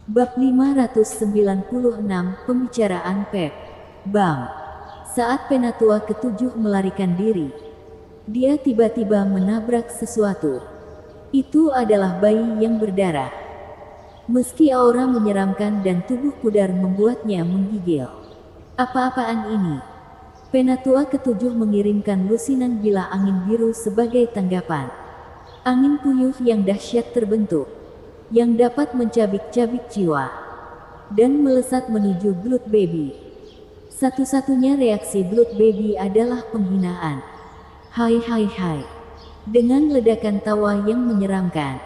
Bab 596 Pembicaraan Pep. Bang. Saat Penatua ketujuh melarikan diri, dia tiba-tiba menabrak sesuatu. Itu adalah bayi yang berdarah. Meski aura menyeramkan dan tubuh pudar membuatnya menggigil. Apa-apaan ini? Penatua ketujuh mengirimkan lusinan bilah angin biru sebagai tanggapan. Angin puyuh yang dahsyat terbentuk, yang dapat mencabik-cabik jiwa, dan melesat menuju Blood Baby. Satu-satunya reaksi Blood Baby adalah penghinaan. Hai hai hai. Dengan ledakan tawa yang menyeramkan,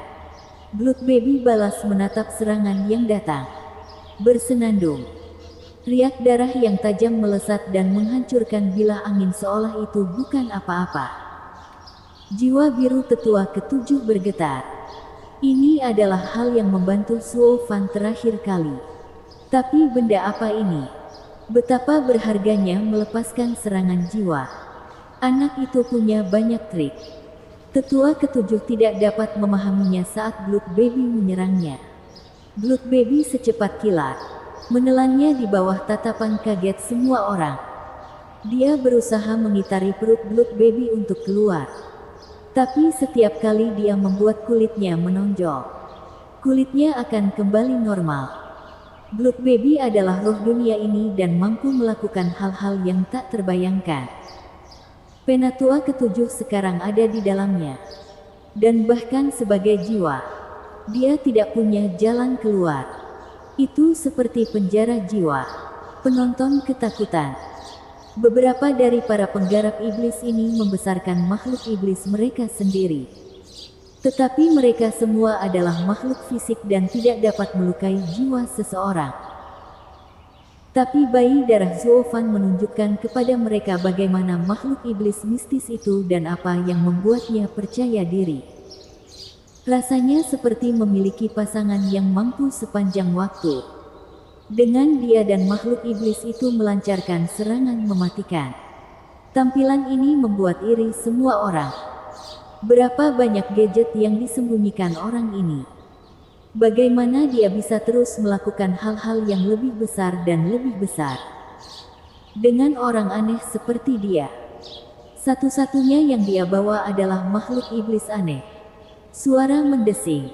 Blood Baby balas menatap serangan yang datang. Bersenandung. Riak darah yang tajam melesat dan menghancurkan bilah angin seolah itu bukan apa-apa. Jiwa biru tetua ketujuh bergetar. Ini adalah hal yang membantu Suo Fan terakhir kali. Tapi benda apa ini? Betapa berharganya melepaskan serangan jiwa. Anak itu punya banyak trik. Tetua ketujuh tidak dapat memahaminya saat Blood Baby menyerangnya. Blood Baby secepat kilat, menelannya di bawah tatapan kaget semua orang. Dia berusaha mengitari perut Blood Baby untuk keluar. Tapi setiap kali dia membuat kulitnya menonjol, kulitnya akan kembali normal. Blood Baby adalah roh dunia ini dan mampu melakukan hal-hal yang tak terbayangkan. Penatua ketujuh sekarang ada di dalamnya. Dan bahkan sebagai jiwa, dia tidak punya jalan keluar. Itu seperti penjara jiwa. Penonton ketakutan. Beberapa dari para penggarap iblis ini membesarkan makhluk iblis mereka sendiri. Tetapi mereka semua adalah makhluk fisik dan tidak dapat melukai jiwa seseorang. Tapi bayi darah Zuo Fan menunjukkan kepada mereka bagaimana makhluk iblis mistis itu dan apa yang membuatnya percaya diri. Rasanya seperti memiliki pasangan yang mampu sepanjang waktu. Dengan dia dan makhluk iblis itu melancarkan serangan mematikan. Tampilan ini membuat iri semua orang. Berapa banyak gadget yang disembunyikan orang ini? Bagaimana dia bisa terus melakukan hal-hal yang lebih besar dan lebih besar? Dengan orang aneh seperti dia. Satu-satunya yang dia bawa adalah makhluk iblis aneh. Suara mendesing.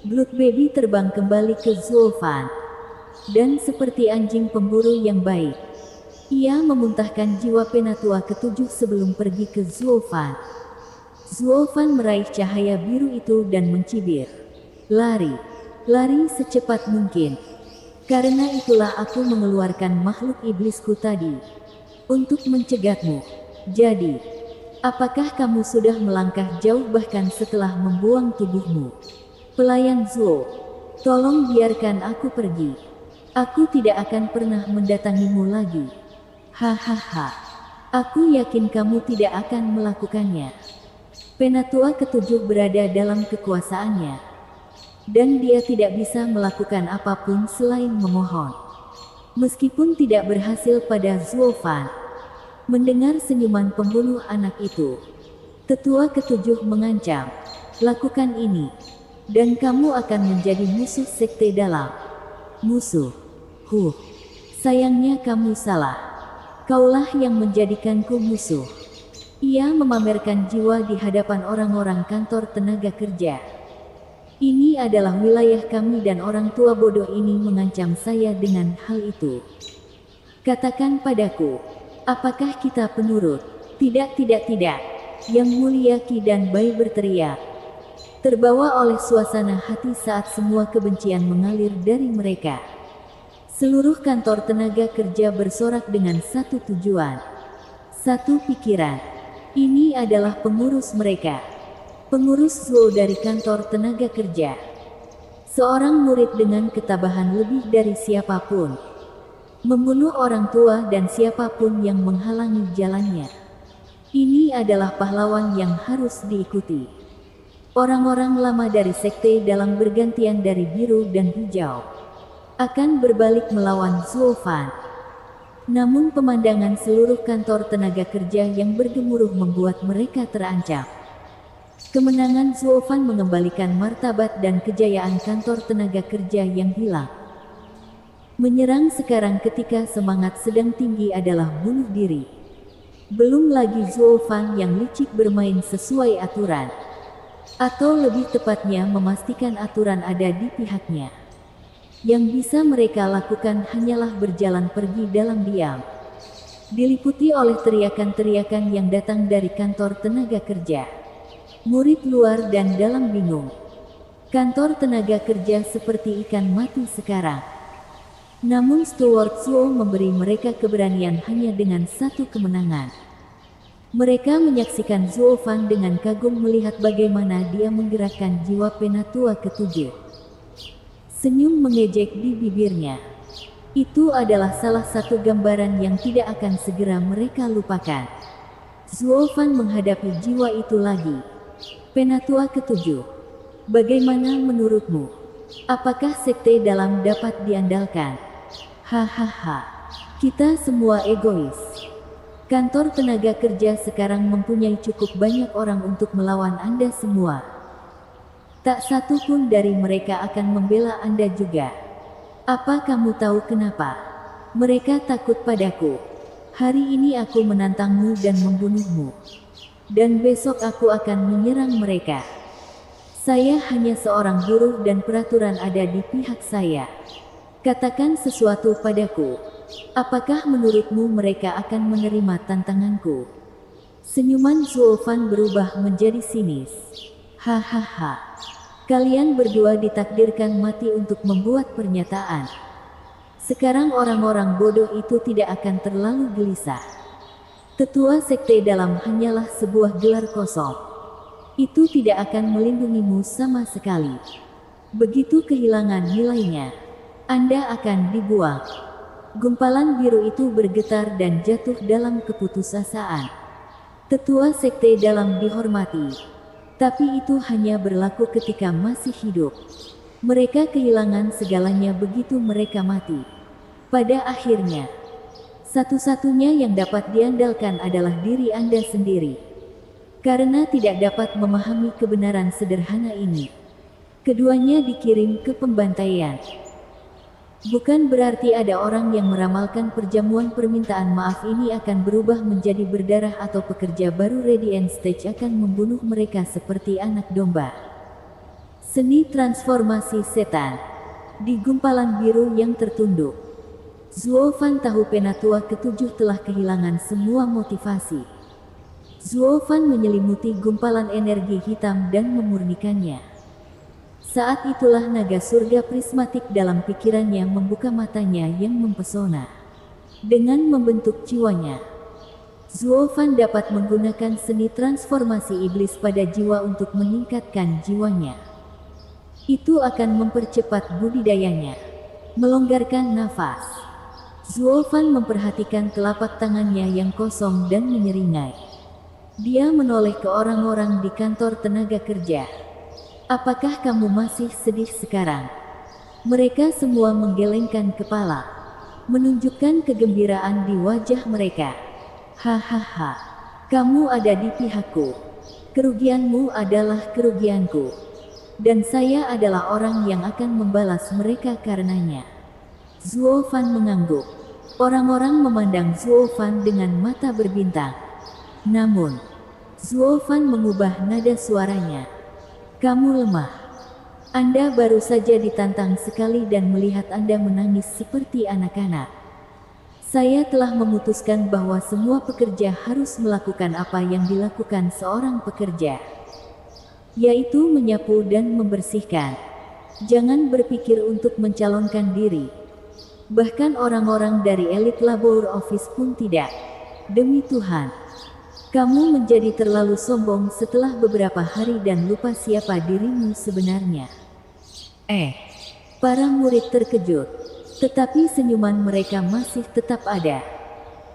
Blood Baby terbang kembali ke Zuo Fan. Dan seperti anjing pemburu yang baik, ia memuntahkan jiwa penatua ketujuh sebelum pergi ke Zuo Fan. Zuo Fan meraih cahaya biru itu dan mencibir. Lari. Lari secepat mungkin. Karena itulah aku mengeluarkan makhluk iblisku tadi. Untuk mencegatmu. Jadi, apakah kamu sudah melangkah jauh bahkan setelah membuang tubuhmu? Pelayan Zuo, tolong biarkan aku pergi. Aku tidak akan pernah mendatangimu lagi. Hahaha. Aku yakin kamu tidak akan melakukannya. Penatua ketujuh berada dalam kekuasaannya. Dan dia tidak bisa melakukan apapun selain memohon. Meskipun tidak berhasil pada Zuo Fan. Mendengar senyuman pembunuh anak itu, tetua ketujuh mengancam, lakukan ini, dan kamu akan menjadi musuh sekte dalam. Musuh. Sayangnya kamu salah. Kaulah yang menjadikanku musuh. Ia memamerkan jiwa di hadapan orang-orang kantor tenaga kerja. Ini adalah wilayah kami dan orang tua bodoh ini mengancam saya dengan hal itu. Katakan padaku, apakah kita penurut? Tidak. Yang mulia Qi dan Bai berteriak. Terbawa oleh suasana hati saat semua kebencian mengalir dari mereka. Seluruh kantor tenaga kerja bersorak dengan satu tujuan. Satu pikiran. Ini adalah pengurus mereka. Pengurus Zuo dari kantor tenaga kerja. Seorang murid dengan ketabahan lebih dari siapapun. Membunuh orang tua dan siapapun yang menghalangi jalannya. Ini adalah pahlawan yang harus diikuti. Orang-orang lama dari sekte dalam bergantian dari biru dan hijau akan berbalik melawan Zuo Fan. Namun pemandangan seluruh kantor tenaga kerja yang bergemuruh membuat mereka terancam. Kemenangan Zuofan mengembalikan martabat dan kejayaan kantor tenaga kerja yang hilang. Menyerang sekarang ketika semangat sedang tinggi adalah bunuh diri. Belum lagi Zuofan yang licik bermain sesuai aturan. Atau lebih tepatnya memastikan aturan ada di pihaknya. Yang bisa mereka lakukan hanyalah berjalan pergi dalam diam. Diliputi oleh teriakan-teriakan yang datang dari kantor tenaga kerja. Murid luar dan dalam bingung. Kantor tenaga kerja seperti ikan mati sekarang. Namun Steward Zuo memberi mereka keberanian hanya dengan satu kemenangan. Mereka menyaksikan Zuofan dengan kagum melihat bagaimana dia menggerakkan jiwa penatua ketujuh. Senyum mengejek di bibirnya. Itu adalah salah satu gambaran yang tidak akan segera mereka lupakan. Zuofan menghadapi jiwa itu lagi. Penatua ketujuh. Bagaimana menurutmu? Apakah sekte dalam dapat diandalkan? Hahaha. Kita semua egois. Kantor tenaga kerja sekarang mempunyai cukup banyak orang untuk melawan Anda semua. Tak satu pun dari mereka akan membela Anda juga. Apa kamu tahu kenapa? Mereka takut padaku. Hari ini aku menantangmu dan membunuhmu. Dan besok aku akan menyerang mereka. Saya hanya seorang buruh dan peraturan ada di pihak saya. Katakan sesuatu padaku. Apakah menurutmu mereka akan menerima tantanganku? Senyuman Zuofan berubah menjadi sinis. Hahaha. Kalian berdua ditakdirkan mati untuk membuat pernyataan. Sekarang orang-orang bodoh itu tidak akan terlalu gelisah. Tetua sekte dalam hanyalah sebuah gelar kosong. Itu tidak akan melindungimu sama sekali. Begitu kehilangan nilainya, Anda akan dibuang. Gumpalan biru itu bergetar dan jatuh dalam keputusasaan. Tetua sekte dalam dihormati. Tapi itu hanya berlaku ketika masih hidup. Mereka kehilangan segalanya begitu mereka mati. Pada akhirnya, satu-satunya yang dapat diandalkan adalah diri Anda sendiri. Karena tidak dapat memahami kebenaran sederhana ini, keduanya dikirim ke pembantaian. Bukan berarti ada orang yang meramalkan perjamuan permintaan maaf ini akan berubah menjadi berdarah atau pekerja baru Radiant Stage akan membunuh mereka seperti anak domba. Seni transformasi setan. Di gumpalan biru yang tertunduk, Zuofan tahu penatua ketujuh telah kehilangan semua motivasi. Zuofan menyelimuti gumpalan energi hitam dan memurnikannya. Saat itulah naga surga prismatik dalam pikirannya membuka matanya yang mempesona. Dengan membentuk jiwanya, Zuofan dapat menggunakan seni transformasi iblis pada jiwa untuk meningkatkan jiwanya. Itu akan mempercepat budidayanya. Melonggarkan nafas, Zuofan memperhatikan telapak tangannya yang kosong dan menyeringai. Dia menoleh ke orang-orang di kantor tenaga kerja. Apakah kamu masih sedih sekarang? Mereka semua menggelengkan kepala, menunjukkan kegembiraan di wajah mereka. Hahaha, kamu ada di pihakku. Kerugianmu adalah kerugianku. Dan saya adalah orang yang akan membalas mereka karenanya. Zuofan mengangguk. Orang-orang memandang Zuofan dengan mata berbintang. Namun, Zuofan mengubah nada suaranya. Kamu lemah. Anda baru saja ditantang sekali dan melihat Anda menangis seperti anak-anak. Saya telah memutuskan bahwa semua pekerja harus melakukan apa yang dilakukan seorang pekerja, yaitu menyapu dan membersihkan. Jangan berpikir untuk mencalonkan diri. Bahkan orang-orang dari elit labor office pun tidak. Demi Tuhan, kamu menjadi terlalu sombong setelah beberapa hari dan lupa siapa dirimu sebenarnya. Para murid terkejut, tetapi senyuman mereka masih tetap ada.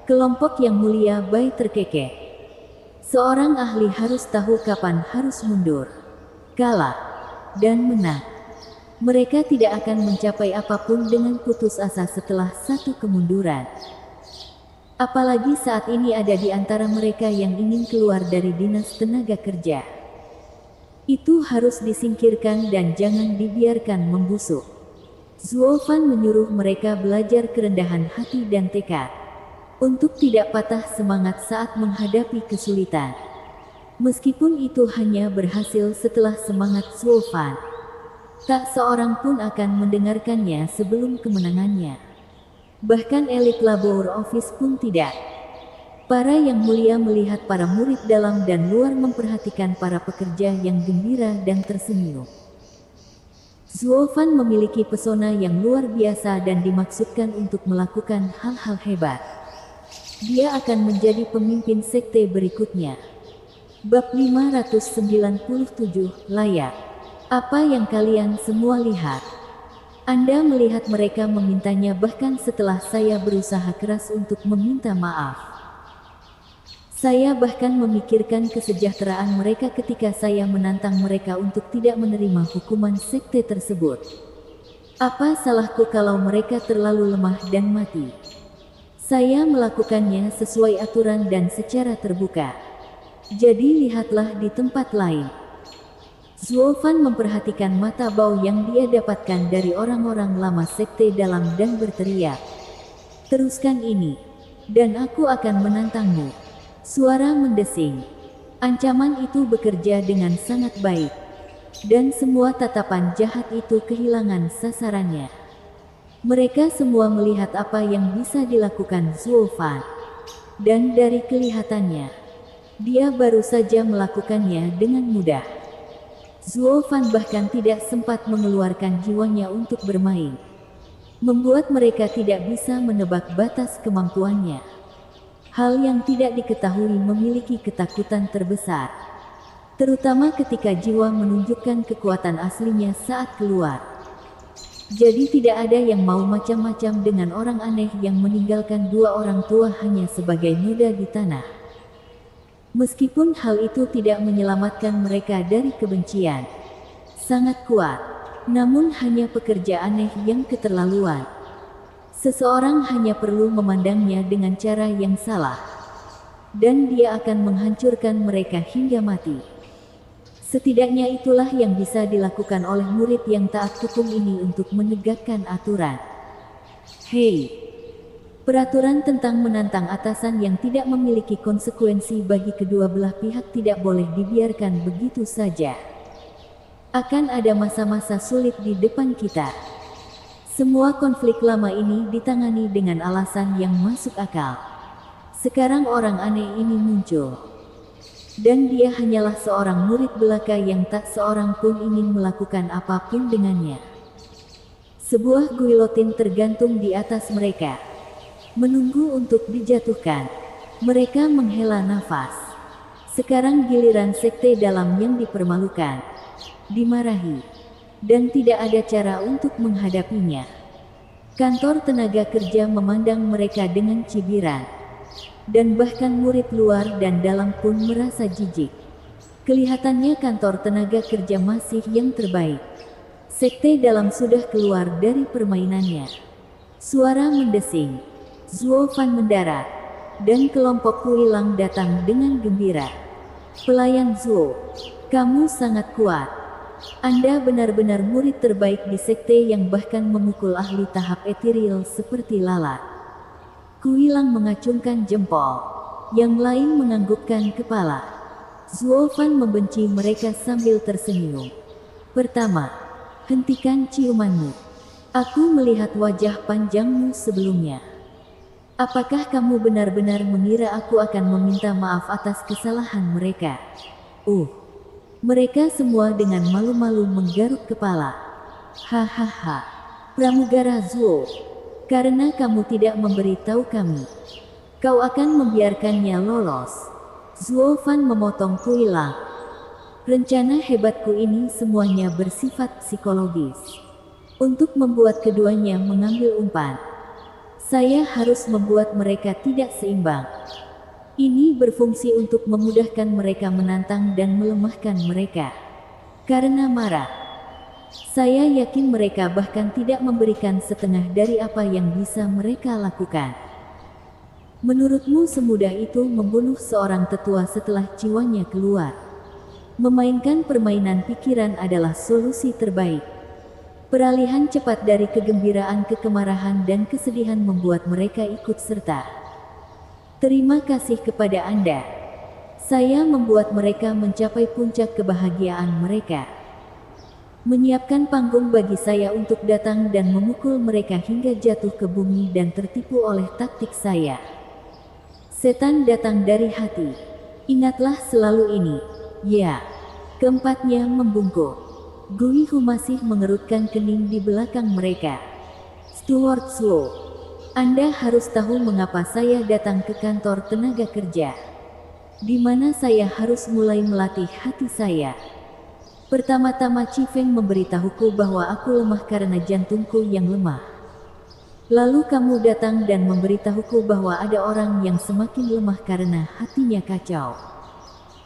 Kelompok yang mulia Bai terkekeh. Seorang ahli harus tahu kapan harus mundur, kalah, dan menang. Mereka tidak akan mencapai apapun dengan putus asa setelah satu kemunduran. Apalagi saat ini ada di antara mereka yang ingin keluar dari dinas tenaga kerja. Itu harus disingkirkan dan jangan dibiarkan membusuk. Zuo Fan menyuruh mereka belajar kerendahan hati dan tekad untuk tidak patah semangat saat menghadapi kesulitan. Meskipun itu hanya berhasil setelah semangat Zuo Fan, tak seorang pun akan mendengarkannya sebelum kemenangannya. Bahkan elit labor office pun tidak. Para yang mulia melihat para murid dalam dan luar memperhatikan para pekerja yang gembira dan tersenyum. Zuo Fan memiliki pesona yang luar biasa dan dimaksudkan untuk melakukan hal-hal hebat. Dia akan menjadi pemimpin sekte berikutnya. Bab 597, layak. Apa yang kalian semua lihat? Anda melihat mereka memintanya bahkan setelah saya berusaha keras untuk meminta maaf. Saya bahkan memikirkan kesejahteraan mereka ketika saya menantang mereka untuk tidak menerima hukuman sekte tersebut. Apa salahku kalau mereka terlalu lemah dan mati? Saya melakukannya sesuai aturan dan secara terbuka. Jadi lihatlah di tempat lain. Zuo Fan memperhatikan mata bau yang dia dapatkan dari orang-orang lama sekte dalam dan berteriak. Teruskan ini, dan aku akan menantangmu. Suara mendesing. Ancaman itu bekerja dengan sangat baik. Dan semua tatapan jahat itu kehilangan sasarannya. Mereka semua melihat apa yang bisa dilakukan Zuo Fan. Dan dari kelihatannya, dia baru saja melakukannya dengan mudah. Zuo Fan bahkan tidak sempat mengeluarkan jiwanya untuk bermain, membuat mereka tidak bisa menebak batas kemampuannya. Hal yang tidak diketahui memiliki ketakutan terbesar, terutama ketika jiwa menunjukkan kekuatan aslinya saat keluar. Jadi tidak ada yang mau macam-macam dengan orang aneh yang meninggalkan dua orang tua hanya sebagai noda di tanah. Meskipun hal itu tidak menyelamatkan mereka dari kebencian sangat kuat, namun hanya pekerja aneh yang keterlaluan. Seseorang hanya perlu memandangnya dengan cara yang salah, dan dia akan menghancurkan mereka hingga mati. Setidaknya itulah yang bisa dilakukan oleh murid yang taat hukum ini untuk menegakkan aturan. Hei! Peraturan tentang menantang atasan yang tidak memiliki konsekuensi bagi kedua belah pihak tidak boleh dibiarkan begitu saja. Akan ada masa-masa sulit di depan kita. Semua konflik lama ini ditangani dengan alasan yang masuk akal. Sekarang orang aneh ini muncul. Dan dia hanyalah seorang murid belaka yang tak seorang pun ingin melakukan apapun dengannya. Sebuah guillotine tergantung di atas mereka, menunggu untuk dijatuhkan. Mereka menghela nafas. Sekarang giliran sekte dalam yang dipermalukan, dimarahi, dan tidak ada cara untuk menghadapinya. Kantor tenaga kerja memandang mereka dengan cibiran, dan bahkan murid luar dan dalam pun merasa jijik. Kelihatannya kantor tenaga kerja masih yang terbaik. Sekte dalam sudah keluar dari permainannya. Suara mendesing. Zuo Fan mendarat, dan kelompok Kuilang datang dengan gembira. Pelayan Zuo, kamu sangat kuat. Anda benar-benar murid terbaik di sekte yang bahkan memukul ahli tahap etiril seperti lalat. Kuilang mengacungkan jempol, yang lain menganggukkan kepala. Zuo Fan membenci mereka sambil tersenyum. Pertama, hentikan ciumanmu. Aku melihat wajah panjangmu sebelumnya. Apakah kamu benar-benar mengira aku akan meminta maaf atas kesalahan mereka? Mereka semua dengan malu-malu menggaruk kepala. Hahaha. Pramugara Zuo, karena kamu tidak memberitahu kami, kau akan membiarkannya lolos. Zuo Fan memotong Kuilang. Rencana hebatku ini semuanya bersifat psikologis. Untuk membuat keduanya mengambil umpan, saya harus membuat mereka tidak seimbang. Ini berfungsi untuk memudahkan mereka menantang dan melemahkan mereka. Karena marah, saya yakin mereka bahkan tidak memberikan setengah dari apa yang bisa mereka lakukan. Menurutmu semudah itu membunuh seorang tetua setelah jiwanya keluar? Memainkan permainan pikiran adalah solusi terbaik. Peralihan cepat dari kegembiraan ke kemarahan dan kesedihan membuat mereka ikut serta. Terima kasih kepada Anda. Saya membuat mereka mencapai puncak kebahagiaan mereka. Menyiapkan panggung bagi saya untuk datang dan memukul mereka hingga jatuh ke bumi dan tertipu oleh taktik saya. Setan datang dari hati. Ingatlah selalu ini. Ya. Keempatnya membungkuk. Guihu masih mengerutkan kening di belakang mereka. Stuart Slow, Anda harus tahu mengapa saya datang ke kantor tenaga kerja. Di mana saya harus mulai melatih hati saya. Pertama-tama Chifeng memberitahuku bahwa aku lemah karena jantungku yang lemah. Lalu kamu datang dan memberitahuku bahwa ada orang yang semakin lemah karena hatinya kacau.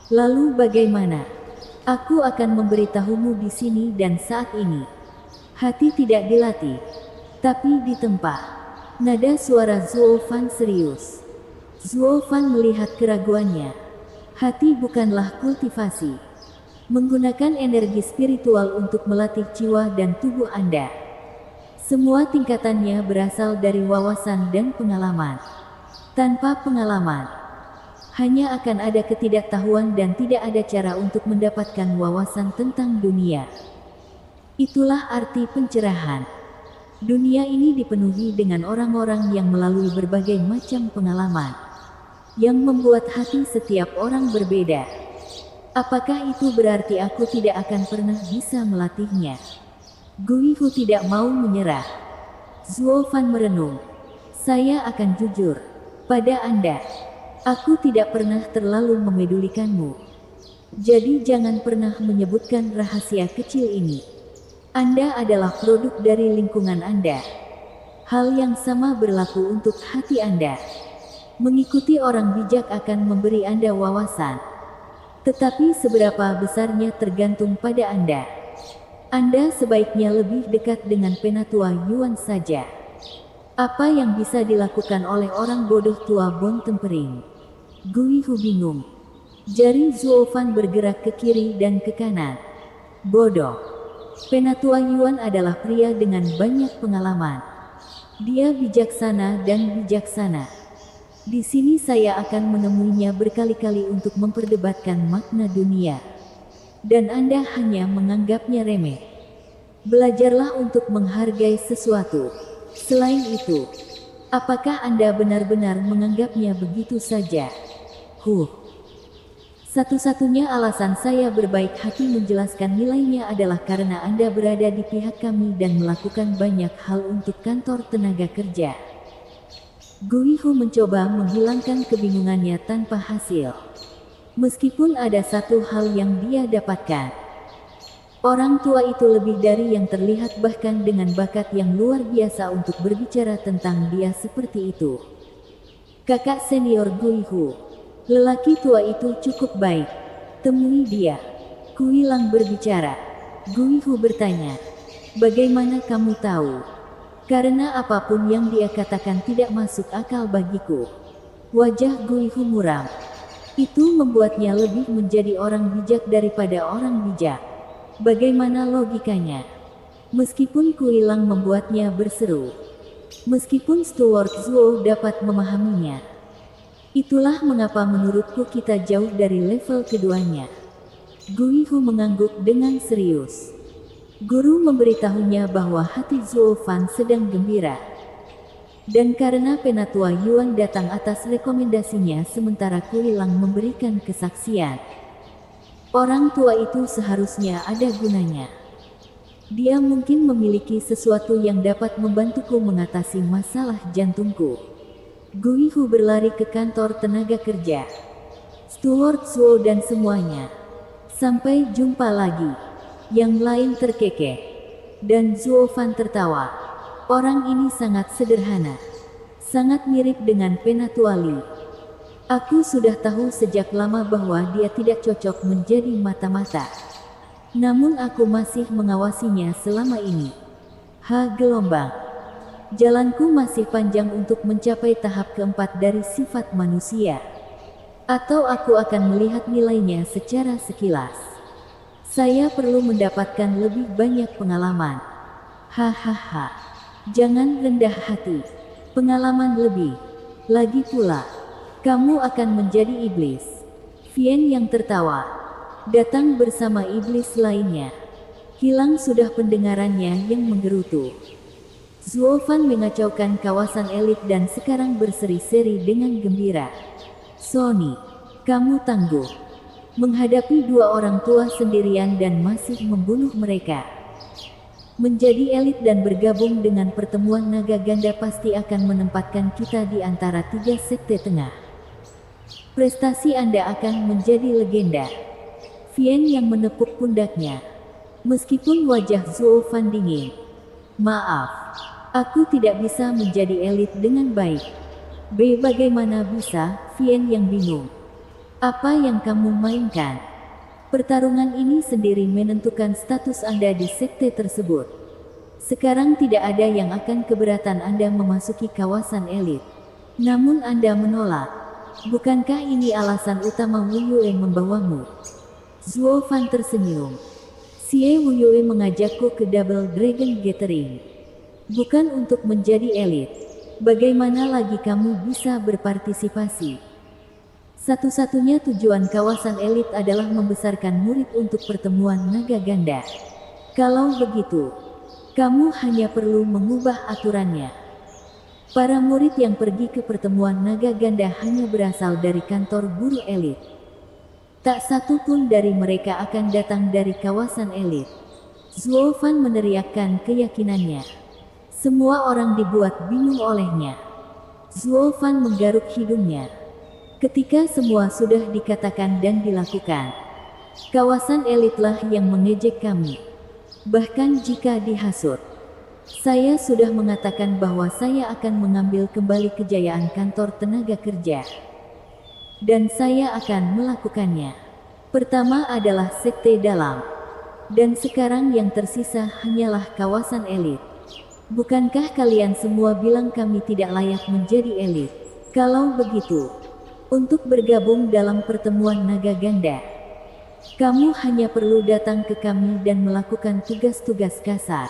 Lalu bagaimana? Aku akan memberitahumu di sini dan saat ini. Hati tidak dilatih, tapi ditempa. Nada suara Zhuo Fan serius. Zhuo Fan melihat keraguannya. Hati bukanlah kultivasi. Menggunakan energi spiritual untuk melatih jiwa dan tubuh Anda. Semua tingkatannya berasal dari wawasan dan pengalaman. Tanpa pengalaman, hanya akan ada ketidaktahuan dan tidak ada cara untuk mendapatkan wawasan tentang dunia. Itulah arti pencerahan. Dunia ini dipenuhi dengan orang-orang yang melalui berbagai macam pengalaman, yang membuat hati setiap orang berbeda. Apakah itu berarti aku tidak akan pernah bisa melatihnya? Guihu tidak mau menyerah. Zhuo Fan merenung. Saya akan jujur pada Anda. Aku tidak pernah terlalu memedulikanmu. Jadi jangan pernah menyebutkan rahasia kecil ini. Anda adalah produk dari lingkungan Anda. Hal yang sama berlaku untuk hati Anda. Mengikuti orang bijak akan memberi Anda wawasan. Tetapi seberapa besarnya tergantung pada Anda. Anda sebaiknya lebih dekat dengan penatua Yuan saja. Apa yang bisa dilakukan oleh orang bodoh tua Bon Tempering? Guihu bingung. Jari Zhuo Fan bergerak ke kiri dan ke kanan. Bodoh. Penatua Yuan adalah pria dengan banyak pengalaman. Dia bijaksana dan bijaksana. Di sini saya akan menemuinya berkali-kali untuk memperdebatkan makna dunia. Dan Anda hanya menganggapnya remeh. Belajarlah untuk menghargai sesuatu. Selain itu, apakah Anda benar-benar menganggapnya begitu saja? Satu-satunya alasan saya berbaik hati menjelaskan nilainya adalah karena Anda berada di pihak kami dan melakukan banyak hal untuk kantor tenaga kerja. Guihu mencoba menghilangkan kebingungannya tanpa hasil. Meskipun ada satu hal yang dia dapatkan. Orang tua itu lebih dari yang terlihat bahkan dengan bakat yang luar biasa untuk berbicara tentang dia seperti itu. Kakak senior Guihu. Lelaki tua itu cukup baik. Temui dia. Kuilang berbicara. Guihu bertanya. Bagaimana kamu tahu? Karena apapun yang dia katakan tidak masuk akal bagiku. Wajah Guihu muram. Itu membuatnya lebih menjadi orang bijak daripada orang bijak. Bagaimana logikanya? Meskipun Kuilang membuatnya berseru. Meskipun Stuart Zhuo dapat memahaminya. Itulah mengapa menurutku kita jauh dari level keduanya. Guihu mengangguk dengan serius. Guru memberitahunya bahwa hati Zhuo Fan sedang gembira. Dan karena penatua Yuan datang atas rekomendasinya sementara Kuilang memberikan kesaksian. Orang tua itu seharusnya ada gunanya. Dia mungkin memiliki sesuatu yang dapat membantuku mengatasi masalah jantungku. Guihu berlari ke kantor tenaga kerja. Stuart Zhuo dan semuanya. Sampai jumpa lagi. Yang lain terkekeh. Dan Zhuo Fan tertawa. Orang ini sangat sederhana. Sangat mirip dengan Penatua Li. Aku sudah tahu sejak lama bahwa dia tidak cocok menjadi mata-mata. Namun aku masih mengawasinya selama ini. Gelombang. Jalanku masih panjang untuk mencapai tahap keempat dari sifat manusia. Atau aku akan melihat nilainya secara sekilas. Saya perlu mendapatkan lebih banyak pengalaman. Hahaha. Jangan rendah hati. Pengalaman lebih. Lagi pula, kamu akan menjadi iblis. Vien yang tertawa datang bersama iblis lainnya. Hilang sudah pendengarannya yang menggerutu. Zuofan mengacaukan kawasan elit dan sekarang berseri-seri dengan gembira. Sony, kamu tangguh menghadapi dua orang tua sendirian dan masih membunuh mereka. Menjadi elit dan bergabung dengan pertemuan naga ganda pasti akan menempatkan kita di antara tiga sekte tengah. Prestasi Anda akan menjadi legenda. Vien yang menepuk pundaknya. Meskipun wajah Zuofan dingin. Maaf, aku tidak bisa menjadi elit dengan baik. Bagaimana bisa? Vien yang bingung. Apa yang kamu mainkan? Pertarungan ini sendiri menentukan status Anda di sekte tersebut. Sekarang tidak ada yang akan keberatan Anda memasuki kawasan elit. Namun Anda menolak. Bukankah ini alasan utama Wu Yue membawamu? Zuofan tersenyum. Xie Wu Yue mengajakku ke Double Dragon Gathering. Bukan untuk menjadi elit. Bagaimana lagi kamu bisa berpartisipasi? Satu-satunya tujuan kawasan elit adalah membesarkan murid untuk pertemuan naga ganda. Kalau begitu, kamu hanya perlu mengubah aturannya. Para murid yang pergi ke pertemuan naga ganda hanya berasal dari kantor guru elit. Tak satu pun dari mereka akan datang dari kawasan elit. Zuofan meneriakkan keyakinannya. Semua orang dibuat bingung olehnya. Zuofan menggaruk hidungnya. Ketika semua sudah dikatakan dan dilakukan, kawasan elitlah yang mengejek kami. Bahkan jika dihasut, saya sudah mengatakan bahwa saya akan mengambil kembali kejayaan kantor tenaga kerja. Dan saya akan melakukannya. Pertama adalah sekte dalam. Dan sekarang yang tersisa hanyalah kawasan elit. Bukankah kalian semua bilang kami tidak layak menjadi elit? Kalau begitu, untuk bergabung dalam pertemuan naga ganda, kamu hanya perlu datang ke kami dan melakukan tugas-tugas kasar.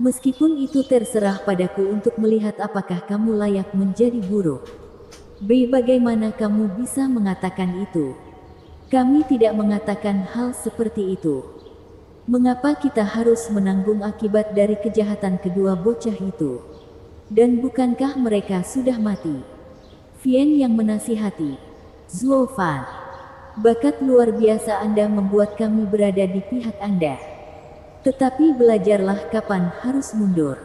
Meskipun itu terserah padaku untuk melihat apakah kamu layak menjadi buruh. Bagaimana kamu bisa mengatakan itu? Kami tidak mengatakan hal seperti itu. Mengapa kita harus menanggung akibat dari kejahatan kedua bocah itu? Dan bukankah mereka sudah mati? Vien yang menasihati. Zuofan, bakat luar biasa Anda membuat kami berada di pihak Anda. Tetapi belajarlah kapan harus mundur.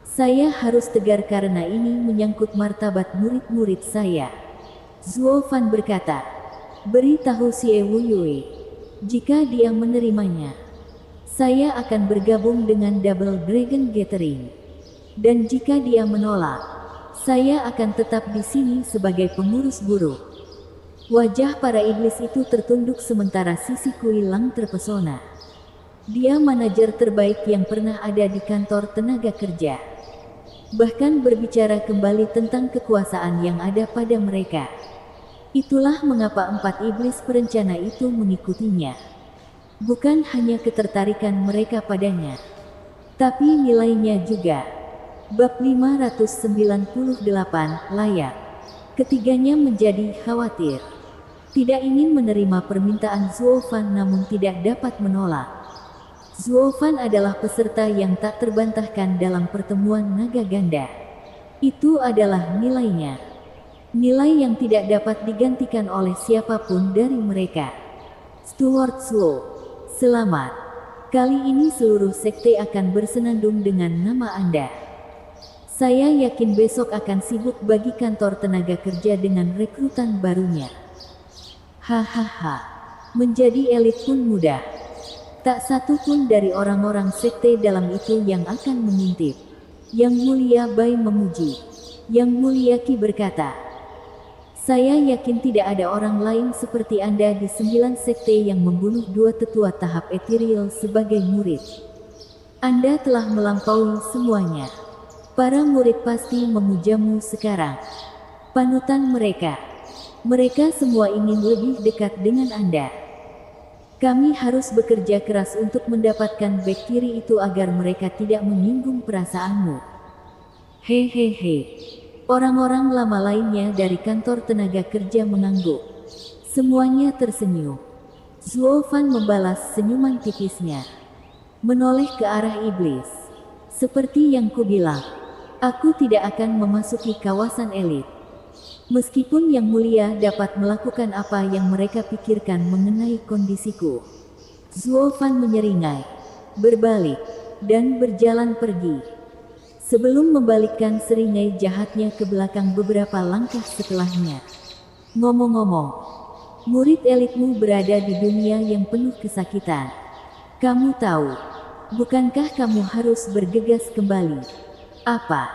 Saya harus tegar karena ini menyangkut martabat murid-murid saya. Zuofan berkata, beritahu Xie Wu Yue. Jika dia menerimanya, saya akan bergabung dengan Double Dragon Gathering. Dan jika dia menolak, saya akan tetap di sini sebagai pengurus buruh. Wajah para iblis itu tertunduk sementara sisi Kuilang terpesona. Dia manajer terbaik yang pernah ada di kantor tenaga kerja. Bahkan berbicara kembali tentang kekuasaan yang ada pada mereka. Itulah mengapa empat iblis perencana itu mengikutinya. Bukan hanya ketertarikan mereka padanya, tapi nilainya juga. Bab 598, layak. Ketiganya menjadi khawatir. Tidak ingin menerima permintaan Zuofan namun tidak dapat menolak. Zuofan adalah peserta yang tak terbantahkan dalam pertemuan naga ganda. Itu adalah nilainya. Nilai yang tidak dapat digantikan oleh siapapun dari mereka. Stuart Slow, selamat. Kali ini seluruh sekte akan bersenandung dengan nama Anda. Saya yakin besok akan sibuk bagi kantor tenaga kerja dengan rekrutan barunya. Hahaha, menjadi elit pun mudah. Tak satu pun dari orang-orang sekte dalam itu yang akan mengintip. Yang Mulia Bai memuji. Yang Mulia Qi berkata, saya yakin tidak ada orang lain seperti Anda di 9 sekte yang membunuh 2 tetua tahap ethereal sebagai murid. Anda telah melampaui semuanya. Para murid pasti memujamu sekarang. Panutan mereka. Mereka semua ingin lebih dekat dengan Anda. Kami harus bekerja keras untuk mendapatkan back kiri itu agar mereka tidak menyinggung perasaanmu. Hehehe. Orang-orang lama lainnya dari kantor tenaga kerja mengangguk. Semuanya tersenyum. Zuo Fan membalas senyuman tipisnya. Menoleh ke arah iblis. Seperti yang kubilang, aku tidak akan memasuki kawasan elit. Meskipun Yang Mulia dapat melakukan apa yang mereka pikirkan mengenai kondisiku. Zuo Fan menyeringai, berbalik, dan berjalan pergi. Sebelum membalikkan seringai jahatnya ke belakang beberapa langkah setelahnya. Ngomong-ngomong, murid elitmu berada di dunia yang penuh kesakitan. Kamu tahu, bukankah kamu harus bergegas kembali? Apa?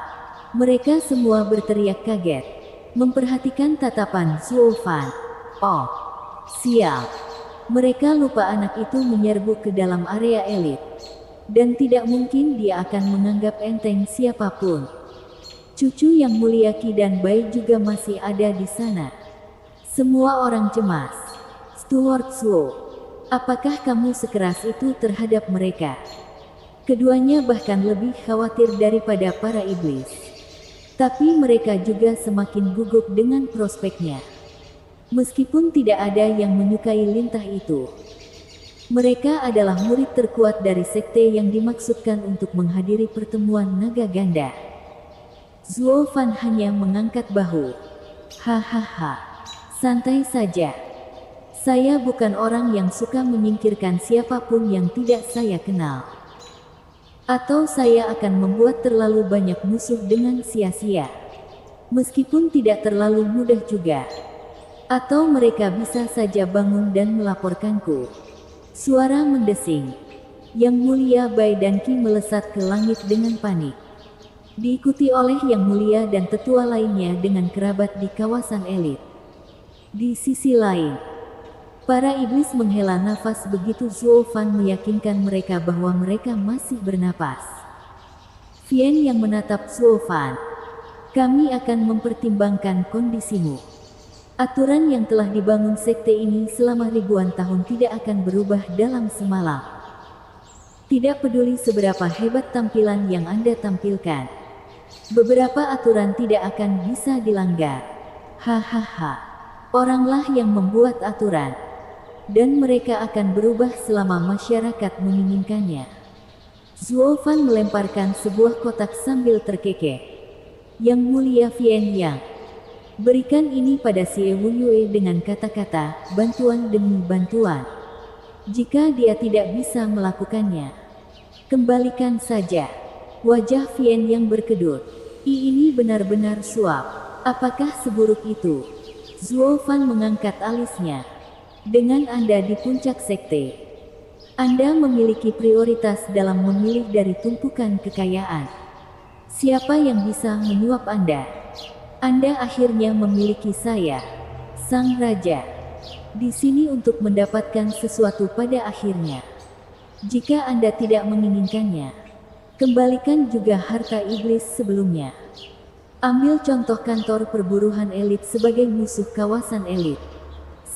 Mereka semua berteriak kaget, memperhatikan tatapan Zuo Fan. Oh, sial. Mereka lupa anak itu menyerbu ke dalam area elit. Dan tidak mungkin dia akan menganggap enteng siapapun. Cucu Yang Mulia Qi dan Bai juga masih ada di sana. Semua orang cemas. Steward Zuo, apakah kamu sekeras itu terhadap mereka? Keduanya bahkan lebih khawatir daripada para iblis. Tapi mereka juga semakin gugup dengan prospeknya. Meskipun tidak ada yang menyukai lintah itu. Mereka adalah murid terkuat dari sekte yang dimaksudkan untuk menghadiri pertemuan naga ganda. Zuo Fan hanya mengangkat bahu. Hahaha, santai saja. Saya bukan orang yang suka menyingkirkan siapapun yang tidak saya kenal. Atau saya akan membuat terlalu banyak musuh dengan sia-sia. Meskipun tidak terlalu mudah juga. Atau mereka bisa saja bangun dan melaporkanku. Suara mendesing. Yang Mulia Bai dan Qi melesat ke langit dengan panik. Diikuti oleh Yang Mulia dan tetua lainnya dengan kerabat di kawasan elit. Di sisi lain, para iblis menghela nafas begitu Zuo Fan meyakinkan mereka bahwa mereka masih bernapas. Vian yang menatap Zuo Fan. Kami akan mempertimbangkan kondisimu. Aturan yang telah dibangun sekte ini selama ribuan tahun tidak akan berubah dalam semalam. Tidak peduli seberapa hebat tampilan yang Anda tampilkan. Beberapa aturan tidak akan bisa dilanggar. Hahaha. Oranglah yang membuat aturan. Dan mereka akan berubah selama masyarakat menginginkannya. Zuo Fan melemparkan sebuah kotak sambil terkekeh. Yang Mulia Vian Yang, berikan ini pada Xie Wuyue dengan kata-kata, bantuan demi bantuan. Jika dia tidak bisa melakukannya, kembalikan saja. Wajah Vian Yang berkedut. Ini benar-benar suap. Apakah seburuk itu? Zuo Fan mengangkat alisnya. Dengan Anda di puncak sekte, Anda memiliki prioritas dalam memilih dari tumpukan kekayaan. Siapa yang bisa menyuap Anda? Anda akhirnya memiliki saya, Sang Raja, di sini untuk mendapatkan sesuatu pada akhirnya. Jika Anda tidak menginginkannya, kembalikan juga harta iblis sebelumnya. Ambil contoh kantor perburuhan elit sebagai musuh kawasan elit.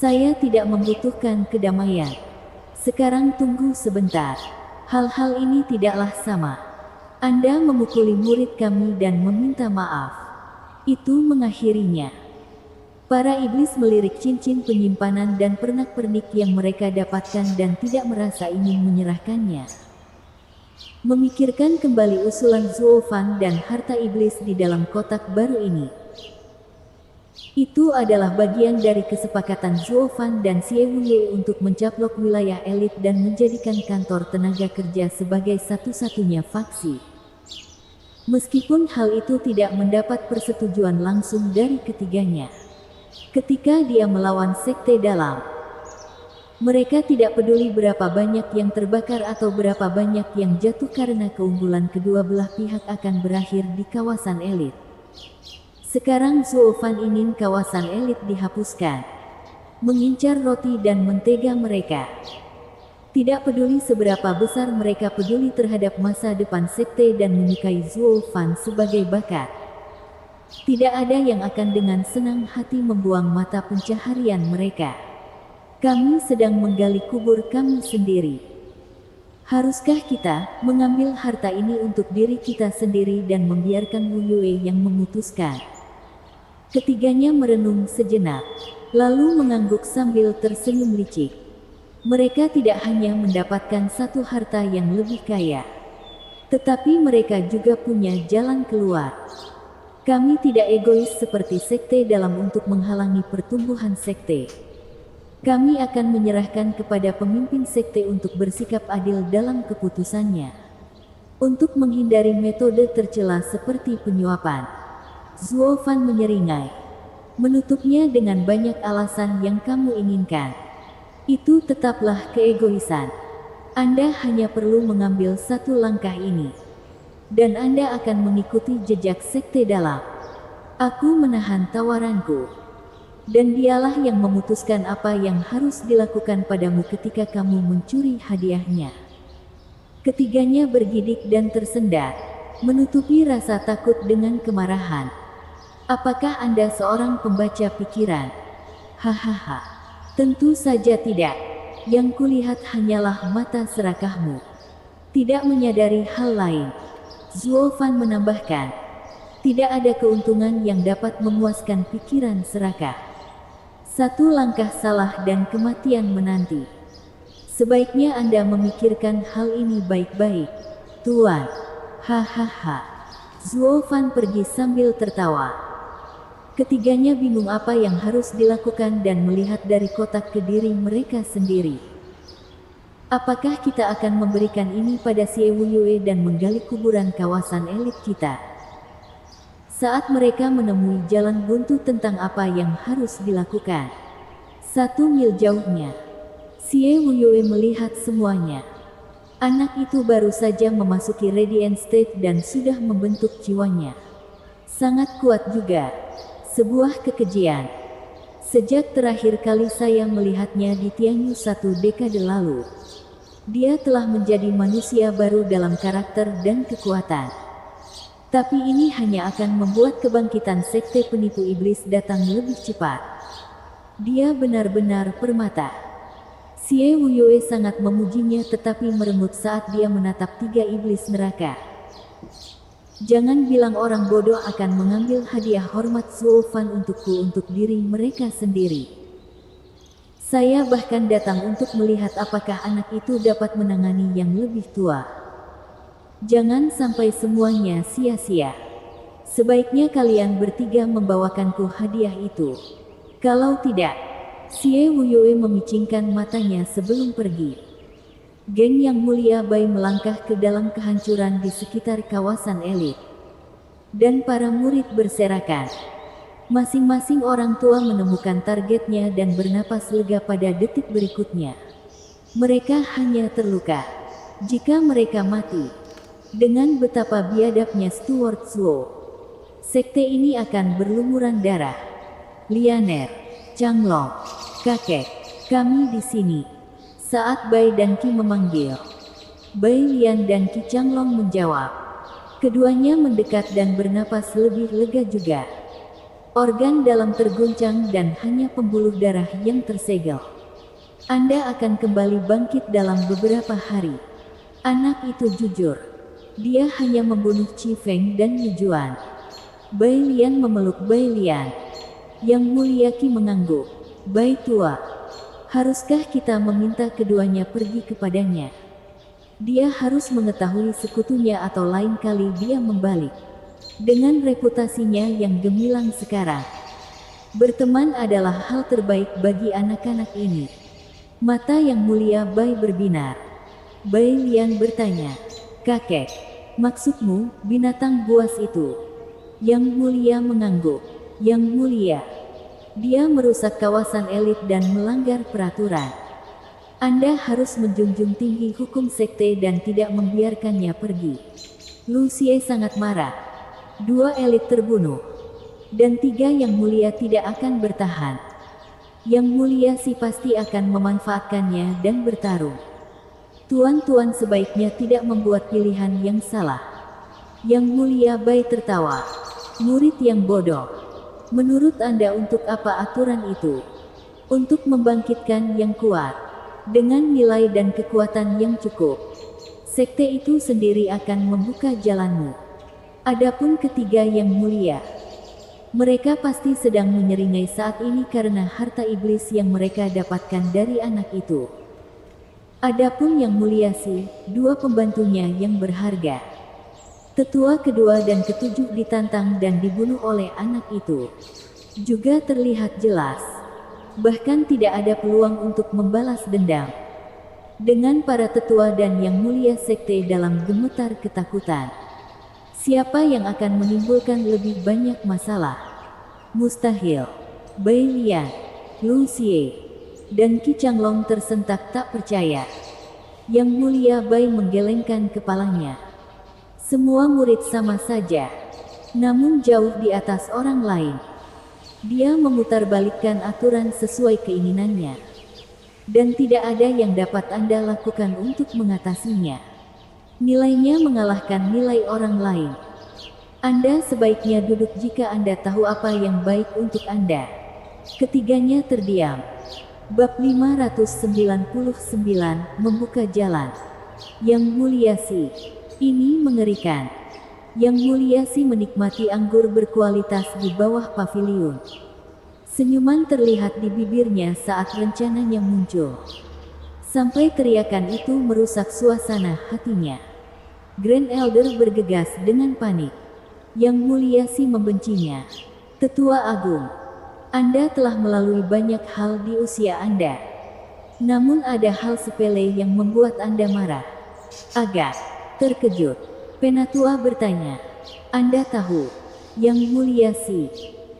Saya tidak membutuhkan kedamaian. Sekarang tunggu sebentar. Hal-hal ini tidaklah sama. Anda memukuli murid kami dan meminta maaf. Itu mengakhirinya. Para iblis melirik cincin penyimpanan dan pernak-pernik yang mereka dapatkan dan tidak merasa ingin menyerahkannya. Memikirkan kembali usulan Zuo Fan dan harta iblis di dalam kotak baru ini. Itu adalah bagian dari kesepakatan Zuo Fan dan Xie Wuyue untuk mencaplok wilayah elit dan menjadikan kantor tenaga kerja sebagai satu-satunya faksi. Meskipun hal itu tidak mendapat persetujuan langsung dari ketiganya. Ketika dia melawan sekte dalam, mereka tidak peduli berapa banyak yang terbakar atau berapa banyak yang jatuh karena keunggulan kedua belah pihak akan berakhir di kawasan elit. Sekarang Zuo Fan ingin kawasan elit dihapuskan. Mengincar roti dan mentega mereka. Tidak peduli seberapa besar mereka peduli terhadap masa depan sekte dan menyukai Zuo Fan sebagai bakat. Tidak ada yang akan dengan senang hati membuang mata pencaharian mereka. Kami sedang menggali kubur kami sendiri. Haruskah kita mengambil harta ini untuk diri kita sendiri dan membiarkan Wu Yue yang memutuskan? Ketiganya merenung sejenak, lalu mengangguk sambil tersenyum licik. Mereka tidak hanya mendapatkan satu harta yang lebih kaya, tetapi mereka juga punya jalan keluar. Kami tidak egois seperti sekte dalam untuk menghalangi pertumbuhan sekte. Kami akan menyerahkan kepada pemimpin sekte untuk bersikap adil dalam keputusannya. Untuk menghindari metode tercela seperti penyuapan, Zuo Fan menyeringai, menutupnya dengan banyak alasan yang kamu inginkan. Itu tetaplah keegoisan. Anda hanya perlu mengambil satu langkah ini, dan Anda akan mengikuti jejak sekte dalam. Aku menahan tawaranku. Dan dialah yang memutuskan apa yang harus dilakukan padamu ketika kamu mencuri hadiahnya. Ketiganya bergidik dan tersendat, menutupi rasa takut dengan kemarahan. Apakah Anda seorang pembaca pikiran? Hahaha. Tentu saja tidak. Yang kulihat hanyalah mata serakahmu. Tidak menyadari hal lain. Zuo Fan menambahkan, tidak ada keuntungan yang dapat memuaskan pikiran serakah. Satu langkah salah dan kematian menanti. Sebaiknya Anda memikirkan hal ini baik-baik, Tuan. Hahaha. Zuo Fan pergi sambil tertawa. Ketiganya bingung apa yang harus dilakukan dan melihat dari kotak ke diri mereka sendiri. Apakah kita akan memberikan ini pada Xie Wu Yue dan menggali kuburan kawasan elit kita? Saat mereka menemui jalan buntu tentang apa yang harus dilakukan, 1 mil jauhnya, Xie Wu Yue melihat semuanya. Anak itu baru saja memasuki Radiant State dan sudah membentuk jiwanya. Sangat kuat juga. Sebuah kekejian. Sejak terakhir kali saya melihatnya di Tianyu 1 dekade lalu, dia telah menjadi manusia baru dalam karakter dan kekuatan. Tapi ini hanya akan membuat kebangkitan sekte penipu iblis datang lebih cepat. Dia benar-benar permata. Xie Wu Yue sangat memujinya tetapi merengut saat dia menatap 3 iblis neraka. Jangan bilang orang bodoh akan mengambil hadiah hormat Zuo Fan untukku untuk diri mereka sendiri. Saya bahkan datang untuk melihat apakah anak itu dapat menangani yang lebih tua. Jangan sampai semuanya sia-sia. Sebaiknya kalian bertiga membawakanku hadiah itu. Kalau tidak, Xie Wu Yue memicingkan matanya sebelum pergi. Geng yang mulia Bai melangkah ke dalam kehancuran di sekitar kawasan elit. Dan para murid berserakan. Masing-masing orang tua menemukan targetnya dan bernapas lega pada detik berikutnya. Mereka hanya terluka. Jika mereka mati, dengan betapa biadabnya Stuart Zuo, sekte ini akan berlumuran darah. Lianer, Changlong, kakek, kami di sini. Saat Bai dan Qi memanggil, Bai Lian dan Qi Changlong menjawab. Keduanya mendekat dan bernapas lebih lega juga. Organ dalam terguncang dan hanya pembuluh darah yang tersegel. Anda akan kembali bangkit dalam beberapa hari. Anak itu jujur. Dia hanya membunuh Qi Feng dan Yu Juan. Bai Lian memeluk Bai Lian. Yang mulia Qi mengangguk. Bai tua, haruskah kita meminta keduanya pergi kepadanya? Dia harus mengetahui sekutunya atau lain kali dia membalik. Dengan reputasinya yang gemilang sekarang, berteman adalah hal terbaik bagi anak-anak ini. Mata yang mulia Bai berbinar. Bai Lian bertanya, kakek, maksudmu binatang buas itu? Yang mulia mengangguk. Yang mulia, dia merusak kawasan elit dan melanggar peraturan. Anda harus menjunjung tinggi hukum sekte dan tidak membiarkannya pergi. Lu Xie sangat marah. 2 elit terbunuh, dan 3 yang mulia tidak akan bertahan. Yang mulia sih pasti akan memanfaatkannya dan bertarung. Tuan-tuan sebaiknya tidak membuat pilihan yang salah. Yang mulia Bai tertawa. Murid yang bodoh. Menurut Anda untuk apa aturan itu? untuk membangkitkan yang kuat. Dengan nilai dan kekuatan yang cukup, sekte itu sendiri akan membuka jalanmu. Adapun ketiga yang mulia, mereka pasti sedang menyeringai saat ini karena harta iblis yang mereka dapatkan dari anak itu. Adapun yang mulia sih, dua pembantunya yang berharga. Tetua kedua dan ketujuh ditantang dan dibunuh oleh anak itu. Juga terlihat jelas. Bahkan tidak ada peluang untuk membalas dendam. Dengan para tetua dan yang mulia sekte dalam gemetar ketakutan. Siapa yang akan menimbulkan lebih banyak masalah? Mustahil. Bai Lian, Lu Xie, dan Qi Changlong tersentak tak percaya. Yang mulia Bai menggelengkan kepalanya. Semua murid sama saja, namun jauh di atas orang lain. Dia memutarbalikkan aturan sesuai keinginannya. Dan tidak ada yang dapat Anda lakukan untuk mengatasinya. Nilainya mengalahkan nilai orang lain. Anda sebaiknya duduk jika Anda tahu apa yang baik untuk Anda. Ketiganya terdiam. Bab 599, membuka jalan. Yang mulia Si, ini mengerikan. Yang mulia Si menikmati anggur berkualitas di bawah paviliun. Senyuman terlihat di bibirnya saat rencananya muncul. Sampai teriakan itu merusak suasana hatinya. Grand Elder bergegas dengan panik. Yang mulia Si membencinya. Tetua Agung, Anda telah melalui banyak hal di usia Anda. Namun ada hal sepele yang membuat Anda marah. Agak terkejut, Penatua bertanya. Anda tahu? Yang mulia Si.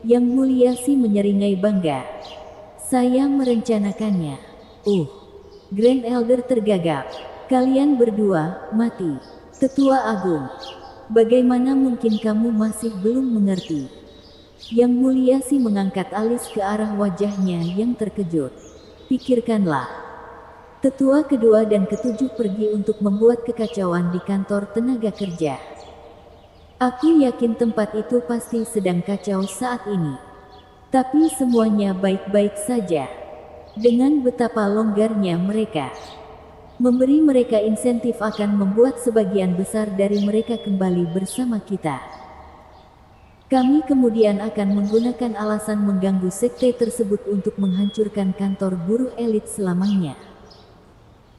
Yang mulia Si menyeringai bangga. Saya merencanakannya. Grand Elder tergagap. Kalian berdua mati. Tetua Agung, bagaimana mungkin kamu masih belum mengerti? Yang mulia Si mengangkat alis ke arah wajahnya yang terkejut. Pikirkanlah. Tetua kedua dan ketujuh pergi untuk membuat kekacauan di kantor tenaga kerja. Aku yakin tempat itu pasti sedang kacau saat ini. Tapi semuanya baik-baik saja. Dengan betapa longgarnya mereka. Memberi mereka insentif akan membuat sebagian besar dari mereka kembali bersama kita. Kami kemudian akan menggunakan alasan mengganggu sekte tersebut untuk menghancurkan kantor buruh elit selamanya.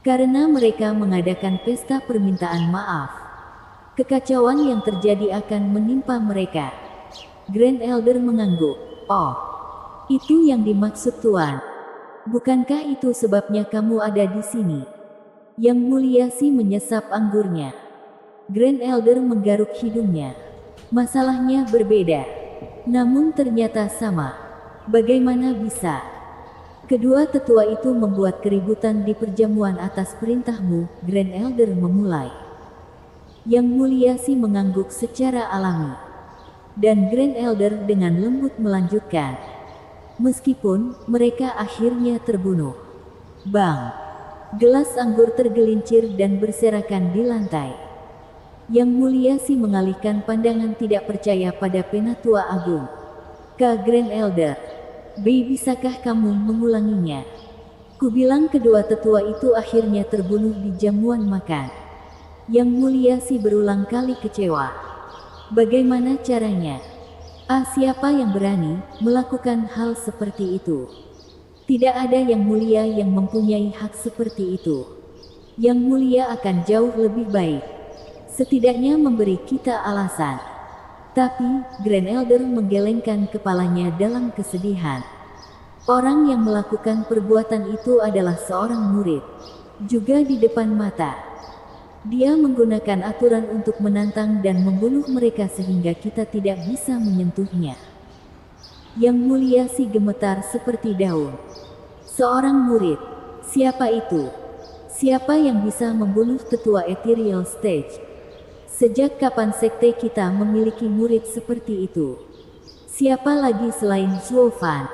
Karena mereka mengadakan pesta permintaan maaf. Kekacauan yang terjadi akan menimpa mereka. Grand Elder mengangguk. Oh, itu yang dimaksud Tuan. Bukankah itu sebabnya kamu ada di sini? Yang mulia Si menyesap anggurnya. Grand Elder menggaruk hidungnya. Masalahnya berbeda, namun ternyata sama. Bagaimana bisa? Kedua tetua itu membuat keributan di perjamuan atas perintahmu, Grand Elder memulai. Yang mulia Si mengangguk secara alami. Dan Grand Elder dengan lembut melanjutkan. Meskipun mereka akhirnya terbunuh. Bang! Gelas anggur tergelincir dan berserakan di lantai. Yang mulia Si mengalihkan pandangan tidak percaya pada Penatua Agung. Kak Grand Elder, bisakah kamu mengulanginya? Kubilang kedua tetua itu akhirnya terbunuh di jamuan makan. Yang mulia Si berulang kali kecewa. Bagaimana caranya? Siapa yang berani melakukan hal seperti itu? Tidak ada yang mulia yang mempunyai hak seperti itu. Yang mulia akan jauh lebih baik. Setidaknya memberi kita alasan. Tapi, Grand Elder menggelengkan kepalanya dalam kesedihan. Orang yang melakukan perbuatan itu adalah seorang murid. Juga di depan mata. Dia menggunakan aturan untuk menantang dan membunuh mereka sehingga kita tidak bisa menyentuhnya. Yang mulia Si gemetar seperti daun. Seorang murid. Siapa itu? Siapa yang bisa membunuh tetua Ethereal Stage? Sejak kapan sekte kita memiliki murid seperti itu? Siapa lagi selain Zhuo Fan?